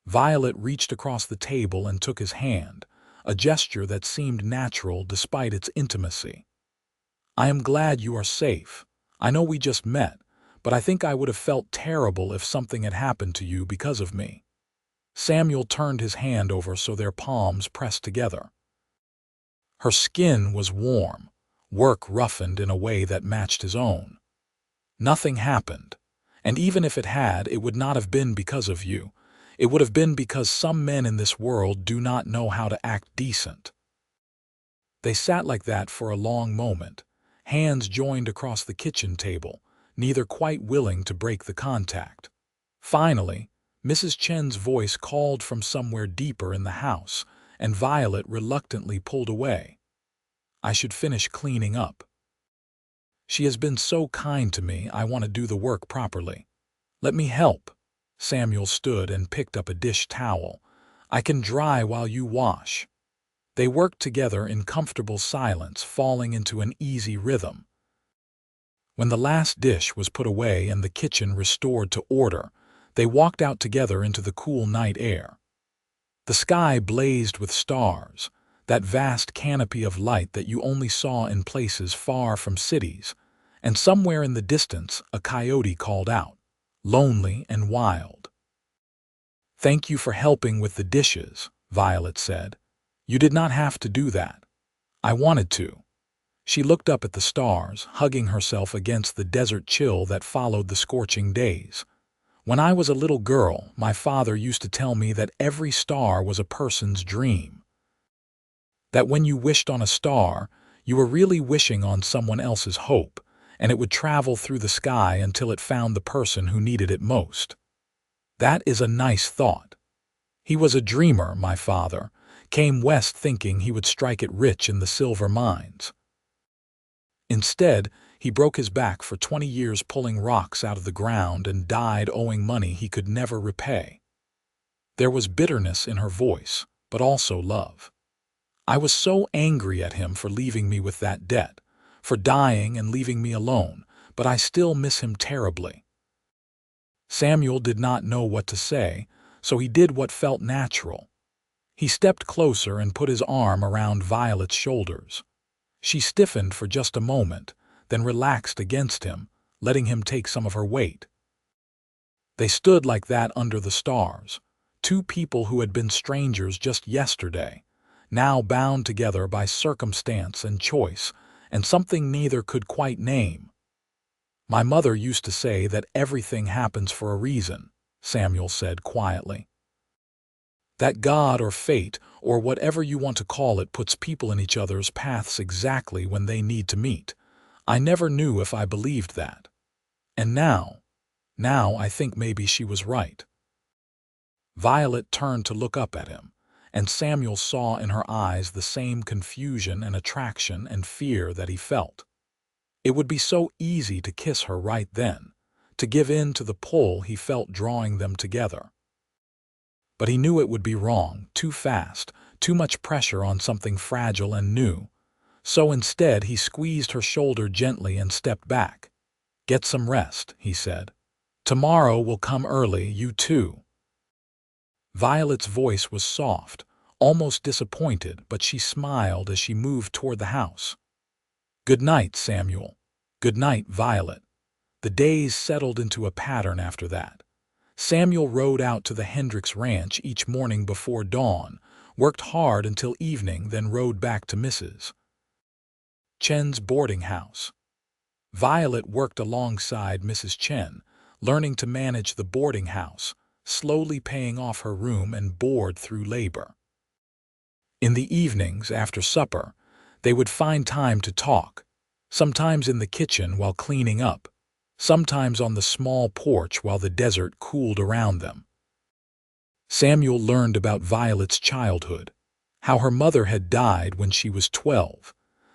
Speaker 1: Violet reached across the table and took his hand, a gesture that seemed natural despite its intimacy. "I am glad you are safe. I know we just met, but I think I would have felt terrible if something had happened to you because of me." Samuel turned his hand over so their palms pressed together. Her skin was warm, work roughened in a way that matched his own. "Nothing happened, and even if it had, it would not have been because of you. It would have been because some men in this world do not know how to act decent." They sat like that for a long moment, hands joined across the kitchen table, neither quite willing to break the contact. Finally, Mrs. Chen's voice called from somewhere deeper in the house, and Violet reluctantly pulled away. "I should finish cleaning up. She has been so kind to me, I want to do the work properly. Let me help." Samuel stood and picked up a dish towel. "I can dry while you wash." They worked together in comfortable silence, falling into an easy rhythm. When the last dish was put away and the kitchen restored to order, they walked out together into the cool night air. The sky blazed with stars, that vast canopy of light that you only saw in places far from cities, and somewhere in the distance a coyote called out, lonely and wild. "Thank you for helping with the dishes," Violet said. "You did not have to do that. I wanted to." She looked up at the stars, hugging herself against the desert chill that followed the scorching days. "When I was a little girl, my father used to tell me that every star was a person's dream. That when you wished on a star, you were really wishing on someone else's hope, and it would travel through the sky until it found the person who needed it most. That is a nice thought. He was a dreamer, my father, came west thinking he would strike it rich in the silver mines. Instead, he broke his back for 20 years pulling rocks out of the ground and died owing money he could never repay." There was bitterness in her voice, but also love. "I was so angry at him for leaving me with that debt, for dying and leaving me alone, but I still miss him terribly." Samuel did not know what to say, so he did what felt natural. He stepped closer and put his arm around Violet's shoulders. She stiffened for just a moment, then relaxed against him, letting him take some of her weight. They stood like that under the stars, two people who had been strangers just yesterday, now bound together by circumstance and choice, and something neither could quite name. "My mother used to say that everything happens for a reason," Samuel said quietly. "That God or fate, or whatever you want to call it, puts people in each other's paths exactly when they need to meet. I never knew if I believed that. And now I think maybe she was right." Violet turned to look up at him, and Samuel saw in her eyes the same confusion and attraction and fear that he felt. It would be so easy to kiss her right then, to give in to the pull he felt drawing them together. But he knew it would be wrong, too fast, too much pressure on something fragile and new. So instead he squeezed her shoulder gently and stepped back. "Get some rest," he said. "Tomorrow will come early, you too." Violet's voice was soft, almost disappointed, but she smiled as she moved toward the house. "Good night, Samuel." "Good night, Violet." The days settled into a pattern after that. Samuel rode out to the Hendricks ranch each morning before dawn, worked hard until evening, then rode back to Mrs. Chen's boarding house. Violet worked alongside Mrs. Chen, learning to manage the boarding house, slowly paying off her room and board through labor. In the evenings, after supper, they would find time to talk, sometimes in the kitchen while cleaning up, sometimes on the small porch while the desert cooled around them. Samuel learned about Violet's childhood, how her mother had died when she was 12,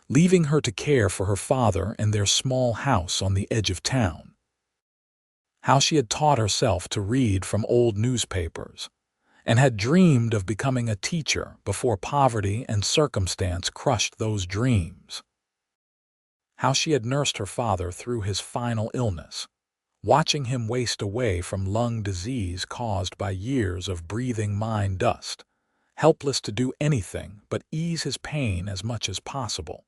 Speaker 1: leaving her to care for her father and their small house on the edge of town. How she had taught herself to read from old newspapers, and had dreamed of becoming a teacher before poverty and circumstance crushed those dreams. How she had nursed her father through his final illness, watching him waste away from lung disease caused by years of breathing mine dust, helpless to do anything but ease his pain as much as possible.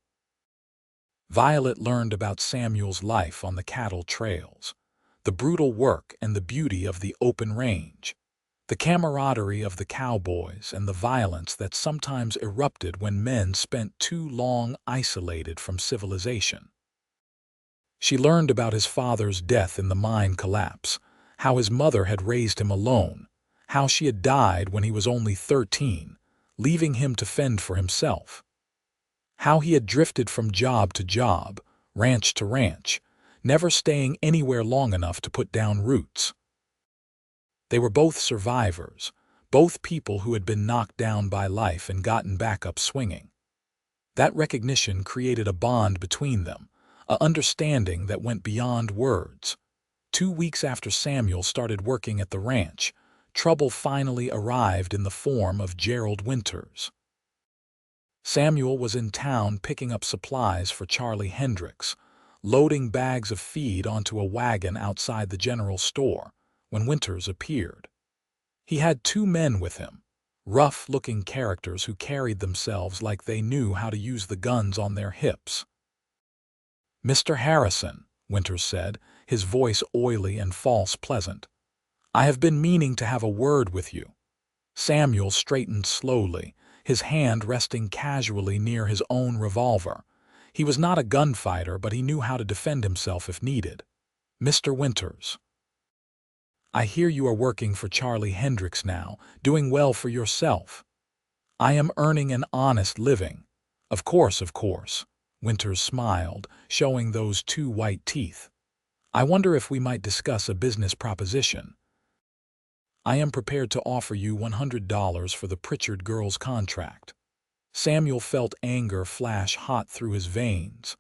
Speaker 1: Violet learned about Samuel's life on the cattle trails, the brutal work and the beauty of the open range, the camaraderie of the cowboys and the violence that sometimes erupted when men spent too long isolated from civilization. She learned about his father's death in the mine collapse, how his mother had raised him alone, how she had died when he was only 13, leaving him to fend for himself, how he had drifted from job to job, ranch to ranch, never staying anywhere long enough to put down roots. They were both survivors, both people who had been knocked down by life and gotten back up swinging. That recognition created a bond between them, an understanding that went beyond words. 2 weeks after Samuel started working at the ranch, trouble finally arrived in the form of Gerald Winters. Samuel was in town picking up supplies for Charlie Hendricks, loading bags of feed onto a wagon outside the general store, when Winters appeared. He had 2 men with him, rough-looking characters who carried themselves like they knew how to use the guns on their hips. "Mr. Harrison," Winters said, his voice oily and false pleasant, "I have been meaning to have a word with you." Samuel straightened slowly, his hand resting casually near his own revolver. He was not a gunfighter, but he knew how to defend himself if needed. "Mr. Winters, I hear you are working for Charlie Hendricks now, doing well for yourself." "I am earning an honest living." Of course. Winters smiled, showing those 2 white teeth. "I wonder if we might discuss a business proposition. I am prepared to offer you $100 for the Pritchard girls' contract." Samuel felt anger flash hot through his veins.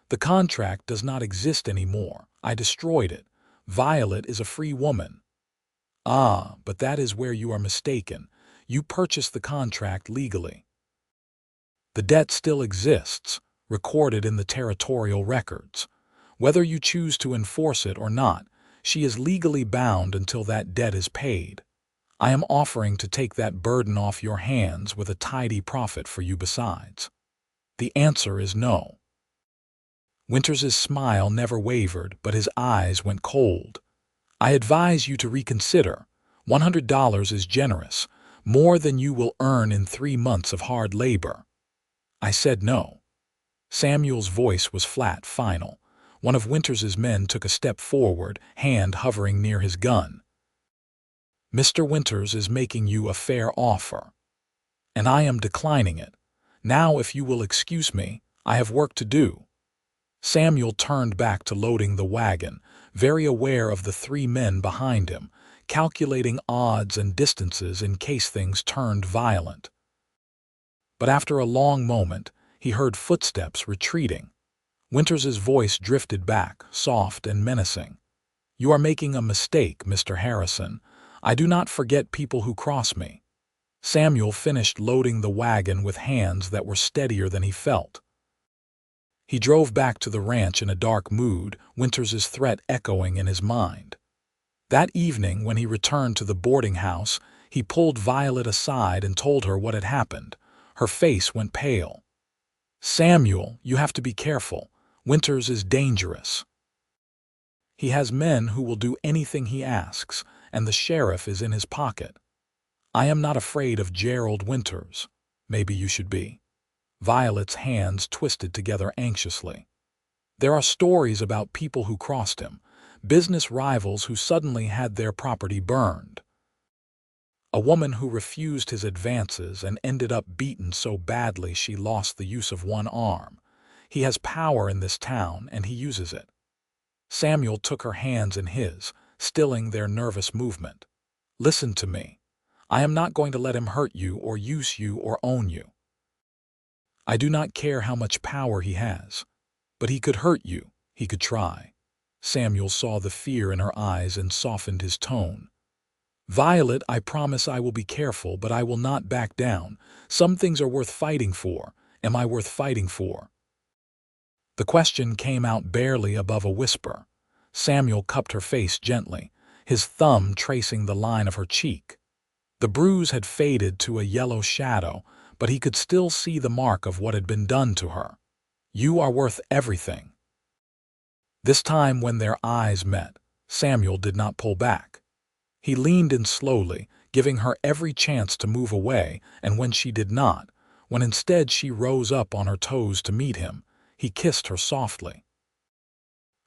Speaker 1: "The contract does not exist anymore. I destroyed it. Violet is a free woman." "Ah, but that is where you are mistaken. You purchased the contract legally. The debt still exists, recorded in the territorial records. Whether you choose to enforce it or not, she is legally bound until that debt is paid. I am offering to take that burden off your hands with a tidy profit for you besides." "The answer is no." Winters's smile never wavered, but his eyes went cold. "I advise you to reconsider. $100 is generous, more than you will earn in 3 months of hard labor." "I said no." Samuel's voice was flat, final. One of Winters's men took a step forward, hand hovering near his gun. "Mr. Winters is making you a fair offer, and I am declining it. Now, if you will excuse me, I have work to do." Samuel turned back to loading the wagon, very aware of the 3 men behind him, calculating odds and distances in case things turned violent. But after a long moment, he heard footsteps retreating. Winters's voice drifted back, soft and menacing. "You are making a mistake, Mr. Harrison. I do not forget people who cross me." Samuel finished loading the wagon with hands that were steadier than he felt. He drove back to the ranch in a dark mood, Winters's threat echoing in his mind. That evening, when he returned to the boarding house, he pulled Violet aside and told her what had happened. Her face went pale. "Samuel, you have to be careful. Winters is dangerous. He has men who will do anything he asks, and the sheriff is in his pocket. I am not afraid of Gerald Winters. Maybe you should be. Violet's hands twisted together anxiously. There are stories about people who crossed him, business rivals who suddenly had their property burned. A woman who refused his advances and ended up beaten so badly she lost the use of one arm. He has power in this town, and he uses it. Samuel took her hands in his, stilling their nervous movement. Listen to me. I am not going to let him hurt you or use you or own you. I do not care how much power he has. But he could hurt you. He could try. Samuel saw the fear in her eyes and softened his tone. Violet, I promise I will be careful, but I will not back down. Some things are worth fighting for. Am I worth fighting for? The question came out barely above a whisper. Samuel cupped her face gently, his thumb tracing the line of her cheek. The bruise had faded to a yellow shadow, but he could still see the mark of what had been done to her. You are worth everything. This time when their eyes met, Samuel did not pull back. He leaned in slowly, giving her every chance to move away, and when she did not, when instead she rose up on her toes to meet him, he kissed her softly.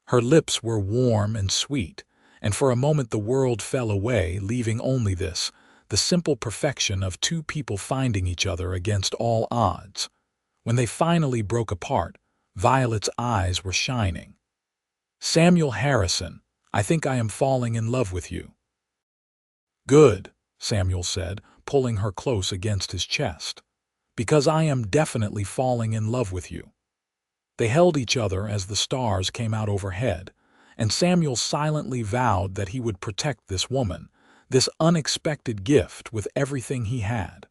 Speaker 1: Her lips were warm and sweet, and for a moment the world fell away, leaving only this, the simple perfection of two people finding each other against all odds. When they finally broke apart, Violet's eyes were shining. Samuel Harrison, I think I am falling in love with you. Good, Samuel said, pulling her close against his chest. Because I am definitely falling in love with you. They held each other as the stars came out overhead, and Samuel silently vowed that he would protect this woman, this unexpected gift, with everything he had.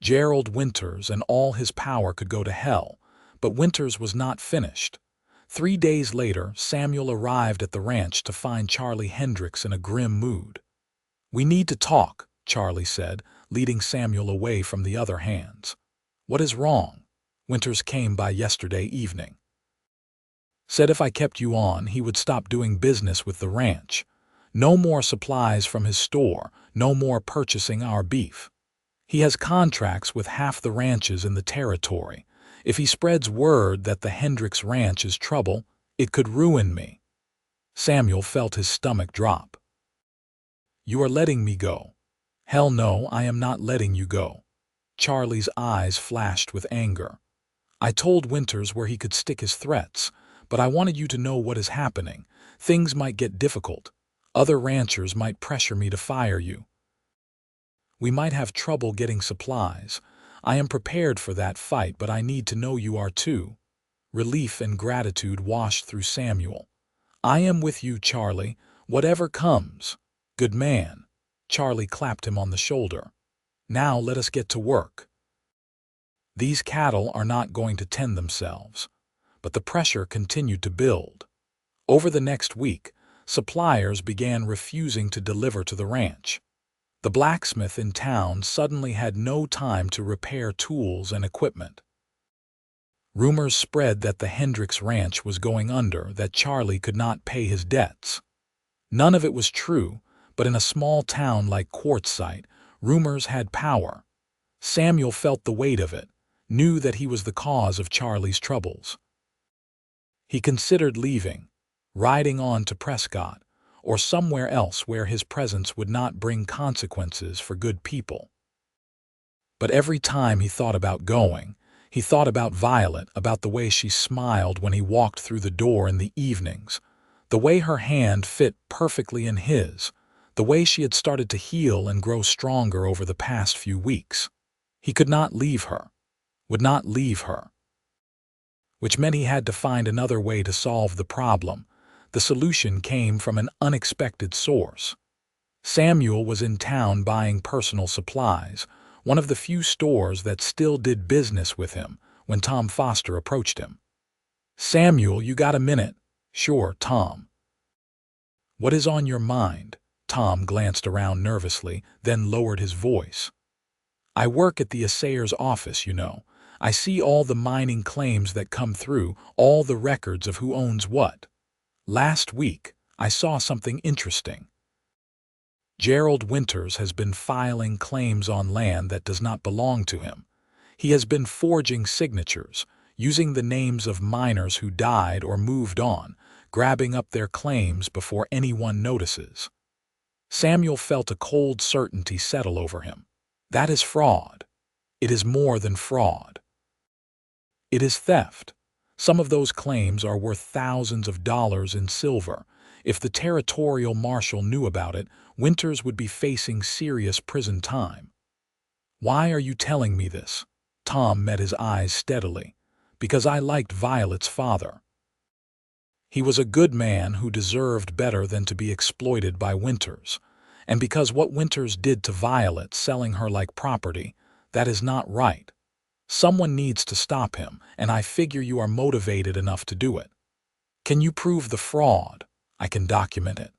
Speaker 1: Gerald Winters and all his power could go to hell, but Winters was not finished. 3 days later, Samuel arrived at the ranch to find Charlie Hendricks in a grim mood. We need to talk, Charlie said, leading Samuel away from the other hands. What is wrong? Winters came by yesterday evening. Said if I kept you on, he would stop doing business with the ranch. No more supplies from his store, no more purchasing our beef. He has contracts with half the ranches in the territory. If he spreads word that the Hendricks Ranch is trouble, it could ruin me. Samuel felt his stomach drop. You are letting me go. Hell no, I am not letting you go. Charlie's eyes flashed with anger. I told Winters where he could stick his threats, but I wanted you to know what is happening. Things might get difficult. Other ranchers might pressure me to fire you. We might have trouble getting supplies. I am prepared for that fight, but I need to know you are too. Relief and gratitude washed through Samuel. I am with you, Charlie, whatever comes. Good man. Charlie clapped him on the shoulder. Now let us get to work. These cattle are not going to tend themselves. But the pressure continued to build. Over the next week, suppliers began refusing to deliver to the ranch. The blacksmith in town suddenly had no time to repair tools and equipment. Rumors spread that the Hendricks Ranch was going under, that Charlie could not pay his debts. None of it was true, but in a small town like Quartzsite, rumors had power. Samuel felt the weight of it, knew that he was the cause of Charlie's troubles. He considered leaving, riding on to Prescott, or somewhere else where his presence would not bring consequences for good people. But every time he thought about going, he thought about Violet, about the way she smiled when he walked through the door in the evenings, the way her hand fit perfectly in his, the way she had started to heal and grow stronger over the past few weeks. He could not leave her, would not leave her. Which meant he had to find another way to solve the problem. The solution came from an unexpected source. Samuel was in town buying personal supplies, one of the few stores that still did business with him, when Tom Foster approached him. Samuel, you got a minute? Sure, Tom. What is on your mind? Tom glanced around nervously, then lowered his voice. I work at the assayer's office, you know. I see all the mining claims that come through, all the records of who owns what. Last week, I saw something interesting. Gerald Winters has been filing claims on land that does not belong to him. He has been forging signatures, using the names of miners who died or moved on, grabbing up their claims before anyone notices. Samuel felt a cold certainty settle over him. That is fraud. It is more than fraud. It is theft. Some of those claims are worth thousands of dollars in silver. If the territorial marshal knew about it, Winters would be facing serious prison time. Why are you telling me this? Tom met his eyes steadily. Because I liked Violet's father. He was a good man who deserved better than to be exploited by Winters. And because what Winters did to Violet, selling her like property, that is not right. Someone needs to stop him, and I figure you are motivated enough to do it. Can you prove the fraud? I can document it.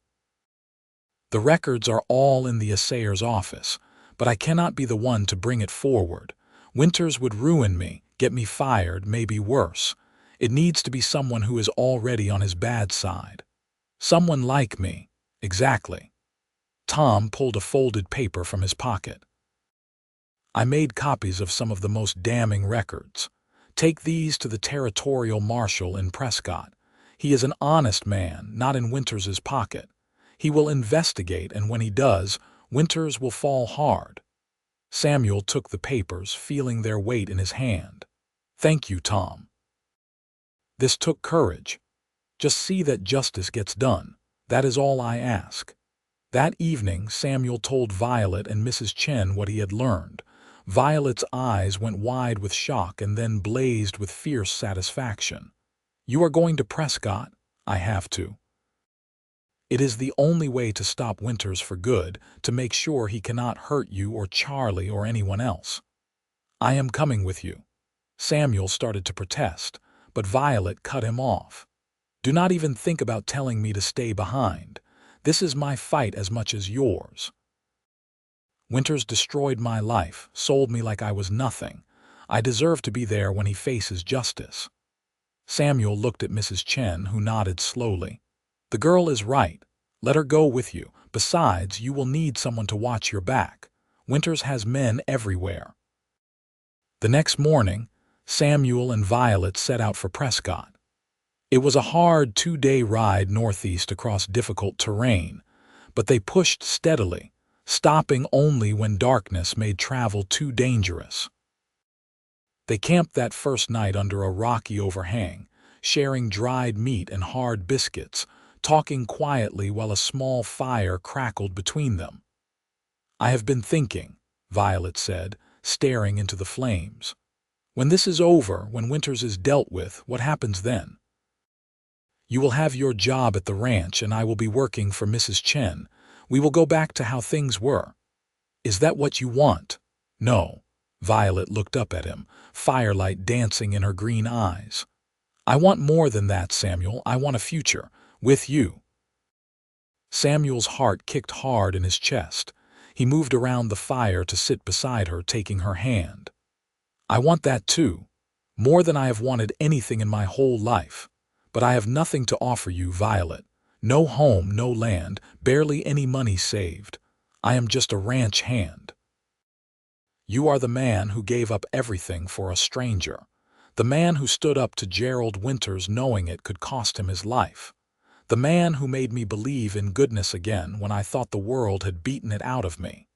Speaker 1: The records are all in the assayer's office, but I cannot be the one to bring it forward. Winters would ruin me, get me fired, maybe worse. It needs to be someone who is already on his bad side. Someone like me. Exactly. Tom pulled a folded paper from his pocket. I made copies of some of the most damning records. Take these to the territorial marshal in Prescott. He is an honest man, not in Winters's pocket. He will investigate, and when he does, Winters will fall hard. Samuel took the papers, feeling their weight in his hand. Thank you, Tom. This took courage. Just see that justice gets done. That is all I ask. That evening, Samuel told Violet and Mrs. Chen what he had learned. Violet's eyes went wide with shock and then blazed with fierce satisfaction. You are going to Prescott? I have to. It is the only way to stop Winters for good, to make sure he cannot hurt you or Charlie or anyone else. I am coming with you. Samuel started to protest, but Violet cut him off. Do not even think about telling me to stay behind. This is my fight as much as yours. Winters destroyed my life, sold me like I was nothing. I deserve to be there when he faces justice. Samuel looked at Mrs. Chen, who nodded slowly. The girl is right. Let her go with you. Besides, you will need someone to watch your back. Winters has men everywhere. The next morning, Samuel and Violet set out for Prescott. It was a hard 2-day ride northeast across difficult terrain, but they pushed steadily, stopping only when darkness made travel too dangerous. They camped that first night under a rocky overhang, sharing dried meat and hard biscuits, talking quietly while a small fire crackled between them. I have been thinking, Violet said, staring into the flames. When this is over, when Winters is dealt with, what happens then? You will have your job at the ranch, and I will be working for Mrs. Chen. We will go back to how things were. Is that what you want? No. Violet looked up at him, firelight dancing in her green eyes. I want more than that, Samuel. I want a future. With you. Samuel's heart kicked hard in his chest. He moved around the fire to sit beside her, taking her hand. I want that too. More than I have wanted anything in my whole life. But I have nothing to offer you, Violet. No home, no land, barely any money saved. I am just a ranch hand. You are the man who gave up everything for a stranger. The man who stood up to Gerald Winters knowing it could cost him his life. The man who made me believe in goodness again when I thought the world had beaten it out of me.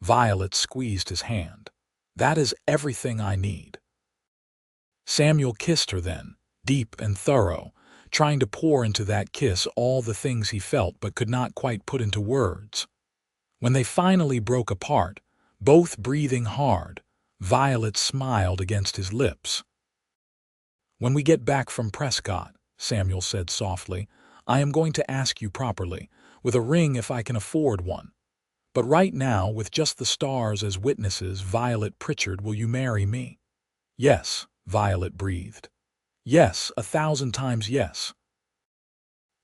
Speaker 1: Violet squeezed his hand. That is everything I need. Samuel kissed her then, deep and thorough, trying to pour into that kiss all the things he felt but could not quite put into words. When they finally broke apart, both breathing hard, Violet smiled against his lips. When we get back from Prescott, Samuel said softly, I am going to ask you properly, with a ring if I can afford one. But right now, with just the stars as witnesses, Violet Pritchard, will you marry me? Yes, Violet breathed. Yes, 1,000 times yes.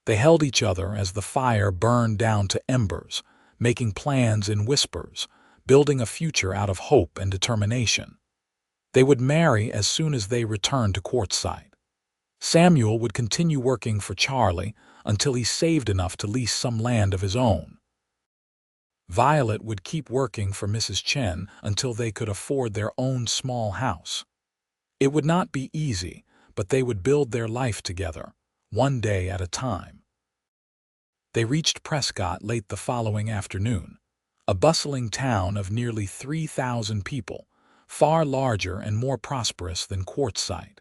Speaker 1: They held each other as the fire burned down to embers, making plans in whispers, building a future out of hope and determination. They would marry as soon as they returned to Quartzsite. Samuel would continue working for Charlie until he saved enough to lease some land of his own. Violet would keep working for Mrs. Chen until they could afford their own small house. It would not be easy, but they would build their life together, one day at a time. They reached Prescott late the following afternoon, a bustling town of nearly 3,000 people, far larger and more prosperous than Quartzsite.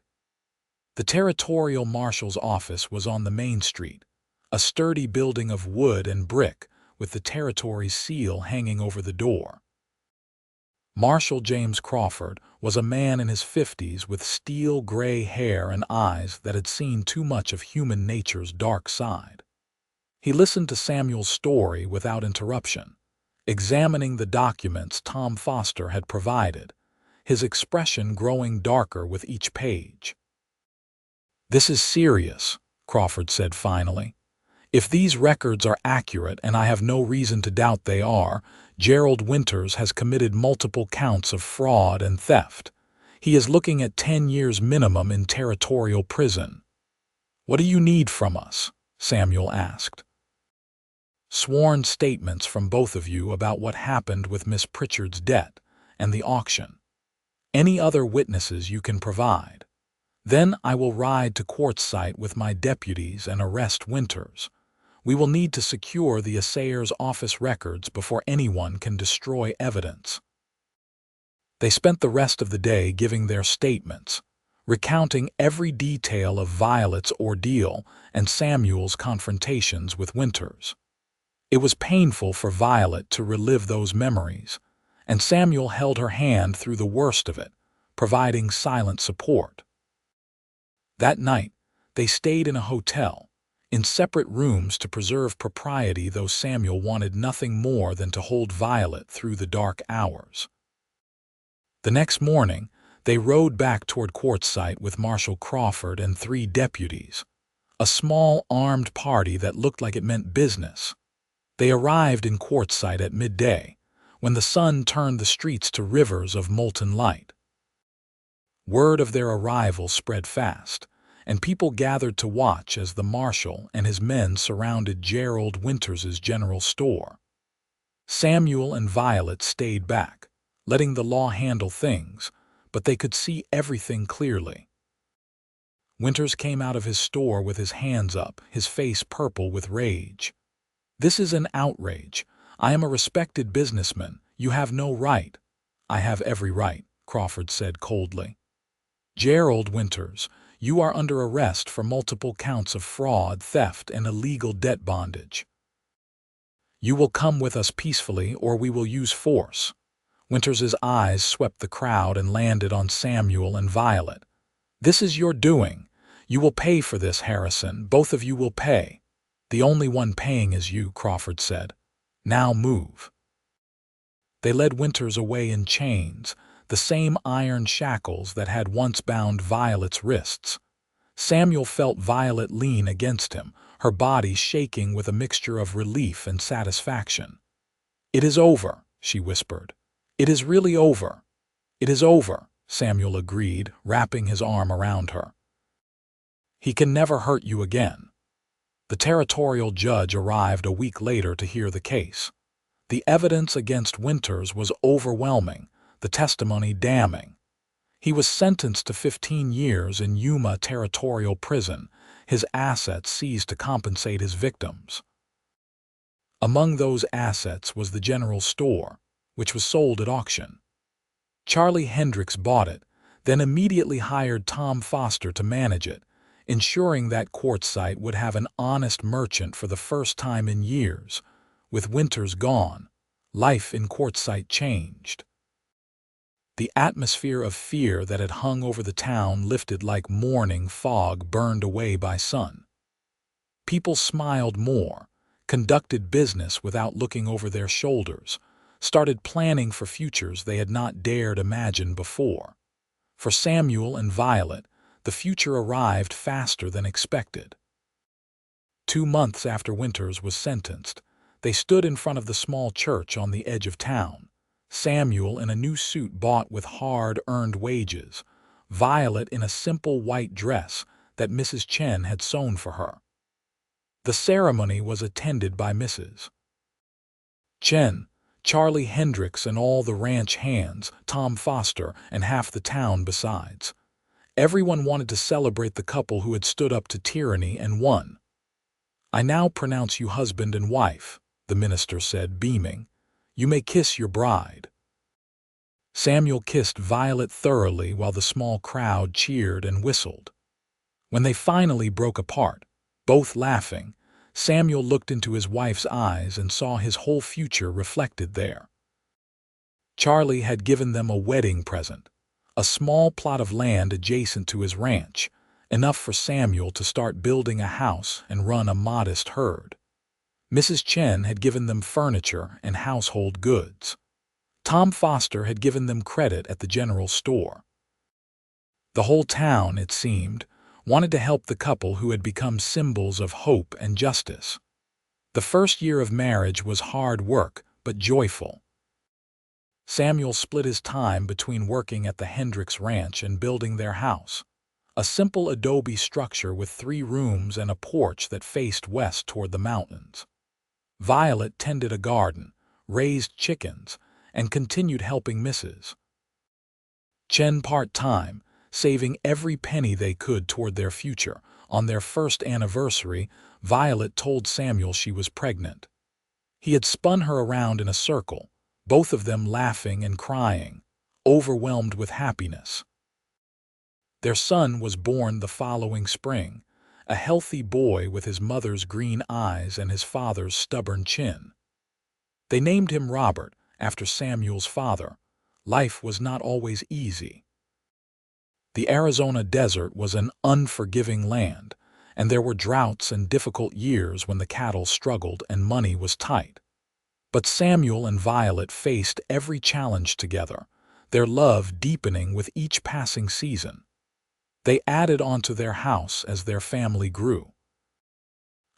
Speaker 1: The territorial marshal's office was on the main street, a sturdy building of wood and brick with the territory's seal hanging over the door. Marshal James Crawford was a man in his 50s with steel-gray hair and eyes that had seen too much of human nature's dark side. He listened to Samuel's story without interruption, examining the documents Tom Foster had provided, his expression growing darker with each page. "This is serious," Crawford said finally. "If these records are accurate, and I have no reason to doubt they are, Gerald Winters has committed multiple counts of fraud and theft. He is looking at 10 years minimum in territorial prison." "What do you need from us?" Samuel asked. "Sworn statements from both of you about what happened with Miss Pritchard's debt and the auction. Any other witnesses you can provide. Then I will ride to Quartzsite with my deputies and arrest Winters. We will need to secure the assayer's office records before anyone can destroy evidence." They spent the rest of the day giving their statements, recounting every detail of Violet's ordeal and Samuel's confrontations with Winters. It was painful for Violet to relive those memories, and Samuel held her hand through the worst of it, providing silent support. That night, they stayed in a hotel, in separate rooms to preserve propriety, though Samuel wanted nothing more than to hold Violet through the dark hours. The next morning, they rode back toward Quartzsite with Marshal Crawford and 3 deputies, a small armed party that looked like it meant business. They arrived in Quartzsite at midday, when the sun turned the streets to rivers of molten light. Word of their arrival spread fast, and people gathered to watch as the marshal and his men surrounded Gerald Winters's general store. Samuel and Violet stayed back, letting the law handle things, but they could see everything clearly. Winters came out of his store with his hands up, his face purple with rage. "This is an outrage. I am a respected businessman. You have no right." "I have every right," Crawford said coldly. "Gerald Winters, you are under arrest for multiple counts of fraud, theft, and illegal debt bondage. You will come with us peacefully, or we will use force." Winters's eyes swept the crowd and landed on Samuel and Violet. "This is your doing. You will pay for this, Harrison. Both of you will pay." "The only one paying is you," Crawford said. "Now move." They led Winters away in chains, the same iron shackles that had once bound Violet's wrists. Samuel felt Violet lean against him, her body shaking with a mixture of relief and satisfaction. "It is over," she whispered. "It is really over." "It is over," Samuel agreed, wrapping his arm around her. "He can never hurt you again." The territorial judge arrived a week later to hear the case. The evidence against Winters was overwhelming, the testimony damning. He was sentenced to 15 years in Yuma Territorial Prison, his assets seized to compensate his victims. Among those assets was the general store, which was sold at auction. Charlie Hendricks bought it, then immediately hired Tom Foster to manage it, ensuring that Quartzsite would have an honest merchant for the first time in years. With Winters gone, life in Quartzsite changed. The atmosphere of fear that had hung over the town lifted like morning fog burned away by sun. People smiled more, conducted business without looking over their shoulders, started planning for futures they had not dared imagine before. For Samuel and Violet, the future arrived faster than expected. 2 months after Winters was sentenced, they stood in front of the small church on the edge of town. Samuel in a new suit bought with hard-earned wages, Violet in a simple white dress that Mrs. Chen had sewn for her. The ceremony was attended by Mrs. Chen, Charlie Hendricks and all the ranch hands, Tom Foster, and half the town besides. Everyone wanted to celebrate the couple who had stood up to tyranny and won. "I now pronounce you husband and wife," the minister said, beaming. "You may kiss your bride." Samuel kissed Violet thoroughly while the small crowd cheered and whistled. When they finally broke apart, both laughing, Samuel looked into his wife's eyes and saw his whole future reflected there. Charlie had given them a wedding present, a small plot of land adjacent to his ranch, enough for Samuel to start building a house and run a modest herd. Mrs. Chen had given them furniture and household goods. Tom Foster had given them credit at the general store. The whole town, it seemed, wanted to help the couple who had become symbols of hope and justice. The first year of marriage was hard work, but joyful. Samuel split his time between working at the Hendricks Ranch and building their house, a simple adobe structure with 3 rooms and a porch that faced west toward the mountains. Violet tended a garden, raised chickens, and continued helping Mrs. Chen part-time, saving every penny they could toward their future. On their first anniversary, Violet told Samuel she was pregnant. He had spun her around in a circle, both of them laughing and crying, overwhelmed with happiness. Their son was born the following spring, a healthy boy with his mother's green eyes and his father's stubborn chin. They named him Robert, after Samuel's father. Life was not always easy. The Arizona desert was an unforgiving land, and there were droughts and difficult years when the cattle struggled and money was tight. But Samuel and Violet faced every challenge together, their love deepening with each passing season. They added onto their house as their family grew.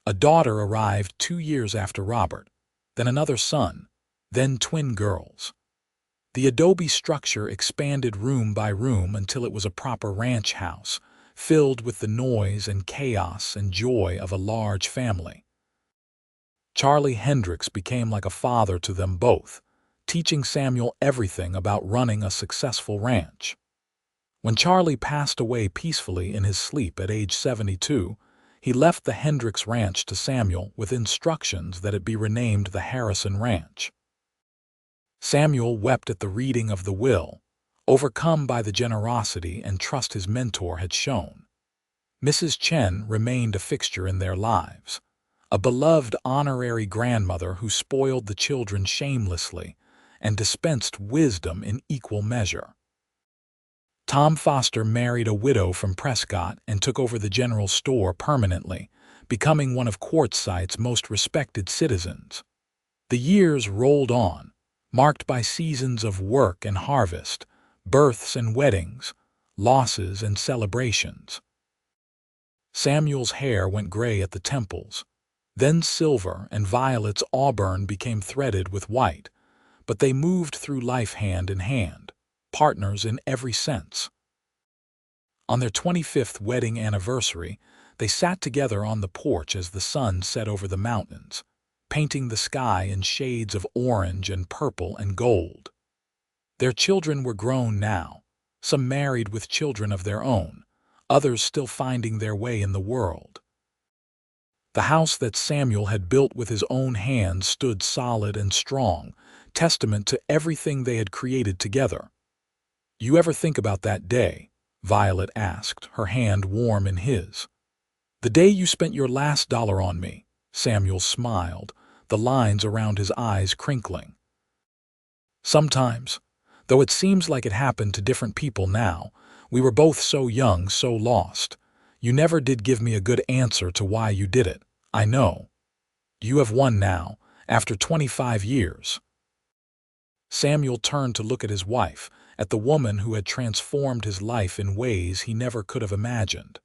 Speaker 1: A daughter arrived 2 years after Robert, then another son, then twin girls. The adobe structure expanded room by room until it was a proper ranch house, filled with the noise and chaos and joy of a large family. Charlie Hendricks became like a father to them both, teaching Samuel everything about running a successful ranch. When Charlie passed away peacefully in his sleep at age 72, he left the Hendricks Ranch to Samuel with instructions that it be renamed the Harrison Ranch. Samuel wept at the reading of the will, overcome by the generosity and trust his mentor had shown. Mrs. Chen remained a fixture in their lives, a beloved honorary grandmother who spoiled the children shamelessly and dispensed wisdom in equal measure. Tom Foster married a widow from Prescott and took over the general store permanently, becoming one of Quartzsite's most respected citizens. The years rolled on, marked by seasons of work and harvest, births and weddings, losses and celebrations. Samuel's hair went gray at the temples, then silver, and Violet's auburn became threaded with white, but they moved through life hand in hand, partners in every sense. On their 25th wedding anniversary, they sat together on the porch as the sun set over the mountains, painting the sky in shades of orange and purple and gold. Their children were grown now, some married with children of their own, others still finding their way in the world. The house that Samuel had built with his own hands stood solid and strong, testament to everything they had created together. "You ever think about that day?" Violet asked, her hand warm in his. "The day you spent your last dollar on me," Samuel smiled, the lines around his eyes crinkling. "Sometimes, though it seems like it happened to different people now. We were both so young, so lost. You never did give me a good answer to why you did it. I know. You have won now, after 25 years. Samuel turned to look at his wife, at the woman who had transformed his life in ways he never could have imagined.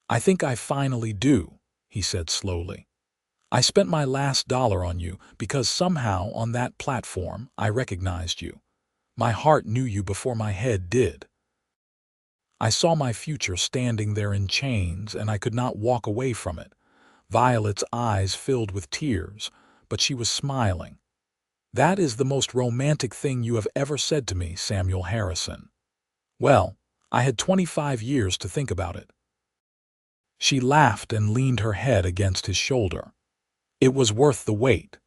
Speaker 1: "I think I finally do," he said slowly. "I spent my last dollar on you because somehow on that platform I recognized you. My heart knew you before my head did. I saw my future standing there in chains, and I could not walk away from it." Violet's eyes filled with tears, but she was smiling. That is the most romantic thing you have ever said to me, Samuel Harrison. Well, I had 25 years to think about it. She laughed and leaned her head against his shoulder. It was worth the wait.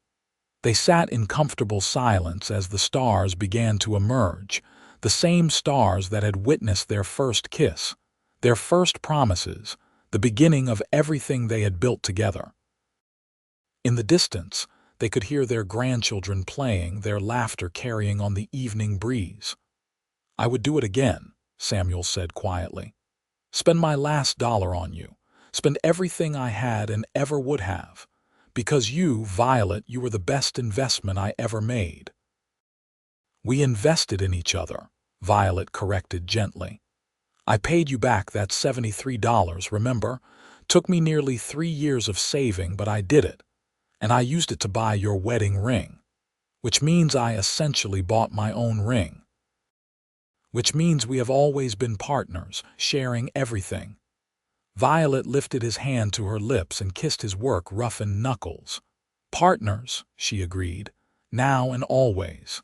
Speaker 1: They sat in comfortable silence as the stars began to emerge, the same stars that had witnessed their first kiss, their first promises, the beginning of everything they had built together. In the distance, they could hear their grandchildren playing, their laughter carrying on the evening breeze. "I would do it again," Samuel said quietly. "Spend my last dollar on you. Spend everything I had and ever would have. Because you, Violet, you were the best investment I ever made." "We invested in each other," Violet corrected gently. "I paid you back that $73, remember? Took me nearly 3 years of saving, but I did it. And I used it to buy your wedding ring. Which means I essentially bought my own ring. Which means we have always been partners, sharing everything." Violet lifted his hand to her lips and kissed his work-roughened knuckles. "Partners," she agreed, "now and always."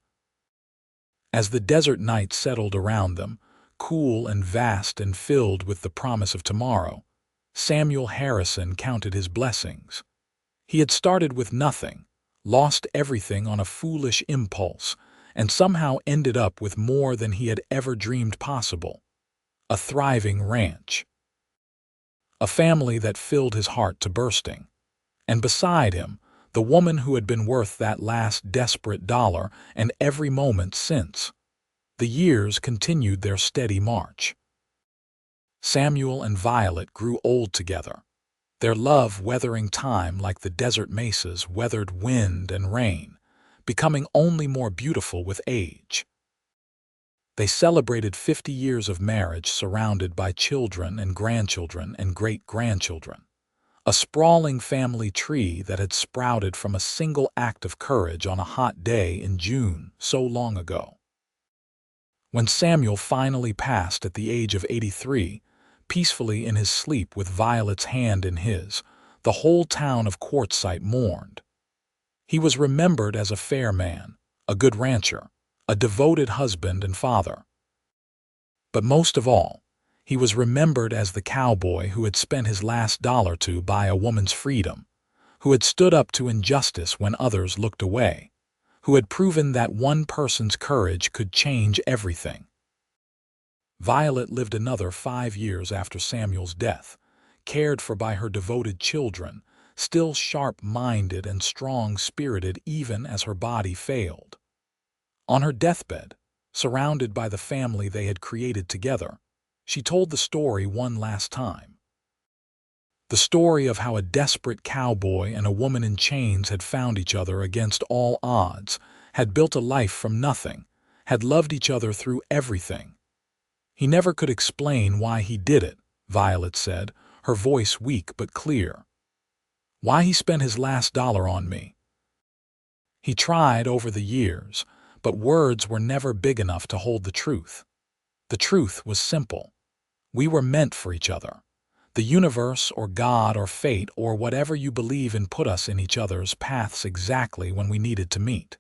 Speaker 1: As the desert night settled around them, cool and vast and filled with the promise of tomorrow, Samuel Harrison counted his blessings. He had started with nothing, lost everything on a foolish impulse, and somehow ended up with more than he had ever dreamed possible. A thriving ranch. A family that filled his heart to bursting. And beside him, the woman who had been worth that last desperate dollar and every moment since. The years continued their steady march. Samuel and Violet grew old together, their love weathering time like the desert mesas weathered wind and rain, becoming only more beautiful with age. They celebrated 50 years of marriage surrounded by children and grandchildren and great-grandchildren, a sprawling family tree that had sprouted from a single act of courage on a hot day in June so long ago. When Samuel finally passed at the age of 83, peacefully in his sleep with Violet's hand in his, the whole town of Quartzsite mourned. He was remembered as a fair man, a good rancher, a devoted husband and father. But most of all, he was remembered as the cowboy who had spent his last dollar to buy a woman's freedom, who had stood up to injustice when others looked away, who had proven that one person's courage could change everything. Violet lived another 5 years after Samuel's death, cared for by her devoted children, still sharp-minded and strong-spirited even as her body failed. On her deathbed, surrounded by the family they had created together, she told the story one last time. The story of how a desperate cowboy and a woman in chains had found each other against all odds, had built a life from nothing, had loved each other through everything. "He never could explain why he did it," Violet said, her voice weak but clear. "Why he spent his last dollar on me. He tried over the years, but words were never big enough to hold the truth. The truth was simple. We were meant for each other. The universe or God or fate or whatever you believe in put us in each other's paths exactly when we needed to meet."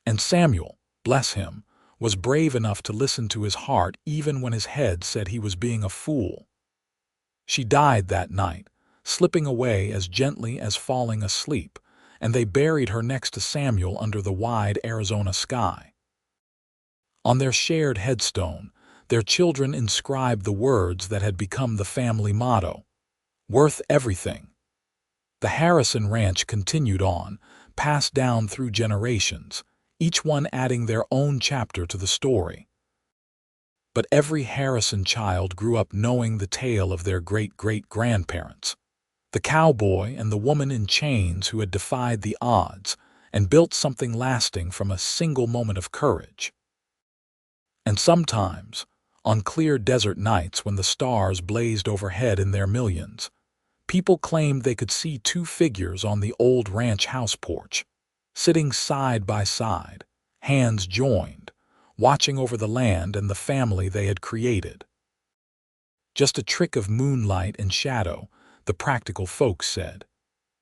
Speaker 1: And Samuel, bless him, was brave enough to listen to his heart even when his head said he was being a fool. She died that night, slipping away as gently as falling asleep, and they buried her next to Samuel under the wide Arizona sky. On their shared headstone, their children inscribed the words that had become the family motto, "Worth everything." The Harrison Ranch continued on, passed down through generations, each one adding their own chapter to the story. But every Harrison child grew up knowing the tale of their great-great-grandparents, the cowboy and the woman in chains who had defied the odds and built something lasting from a single moment of courage. And sometimes, on clear desert nights when the stars blazed overhead in their millions, people claimed they could see two figures on the old ranch house porch, sitting side by side, hands joined, watching over the land and the family they had created. Just a trick of moonlight and shadow, the practical folks said.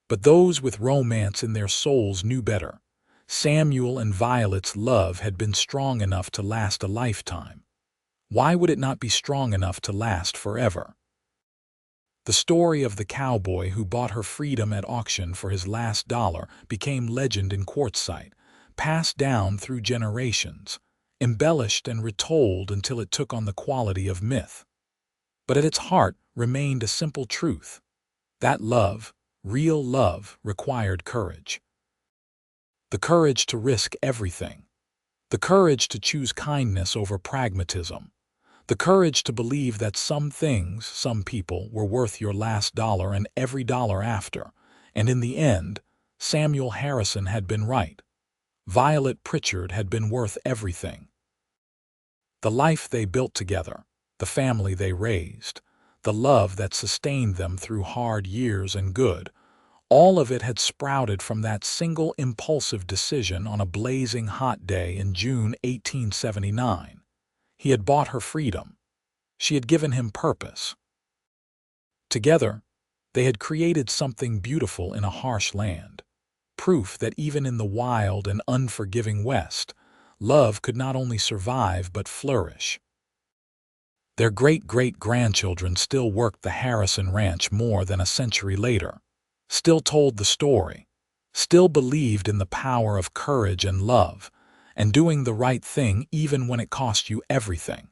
Speaker 1: But those with romance in their souls knew better. Samuel and Violet's love had been strong enough to last a lifetime. Why would it not be strong enough to last forever? The story of the cowboy who bought her freedom at auction for his last dollar became legend in quartzsite, passed down through generations, embellished and retold until it took on the quality of myth. But at its heart remained a simple truth. That love, real love, required courage. The courage to risk everything. The courage to choose kindness over pragmatism. The courage to believe that some things, some people, were worth your last dollar and every dollar after. And in the end, Samuel Harrison had been right. Violet Pritchard had been worth everything. The life they built together, the family they raised, the love that sustained them through hard years and good, all of it had sprouted from that single impulsive decision on a blazing hot day in June 1879. He had bought her freedom. She had given him purpose. Together, they had created something beautiful in a harsh land, proof that even in the wild and unforgiving West, love could not only survive but flourish. Their great-great-grandchildren still worked the Harrison Ranch more than a century later, still told the story, still believed in the power of courage and love, and doing the right thing even when it cost you everything.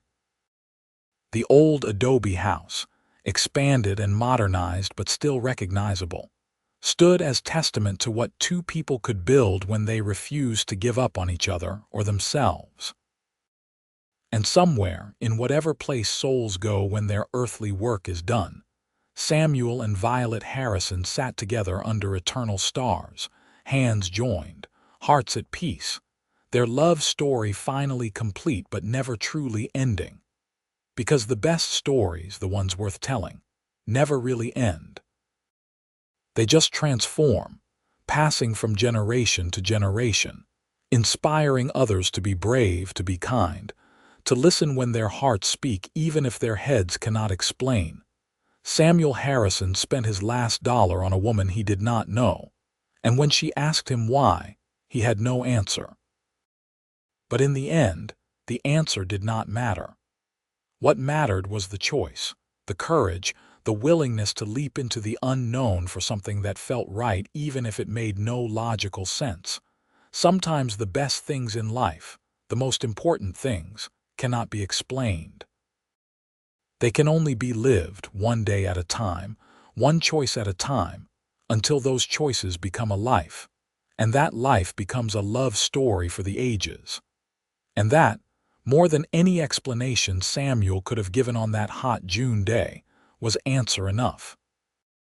Speaker 1: The old adobe house, expanded and modernized but still recognizable, stood as testament to what two people could build when they refused to give up on each other or themselves. And somewhere, in whatever place souls go when their earthly work is done, Samuel and Violet Harrison sat together under eternal stars, hands joined, hearts at peace, their love story finally complete but never truly ending. Because the best stories, the ones worth telling, never really end. They just transform, passing from generation to generation, inspiring others to be brave, to be kind, to listen when their hearts speak even if their heads cannot explain. Samuel Harrison spent his last dollar on a woman he did not know, and when she asked him why, he had no answer. But in the end, the answer did not matter. What mattered was the choice, the courage, the willingness to leap into the unknown for something that felt right even if it made no logical sense. Sometimes the best things in life, the most important things, cannot be explained. They can only be lived one day at a time, one choice at a time, until those choices become a life, and that life becomes a love story for the ages. And that, more than any explanation Samuel could have given on that hot June day, was answer enough.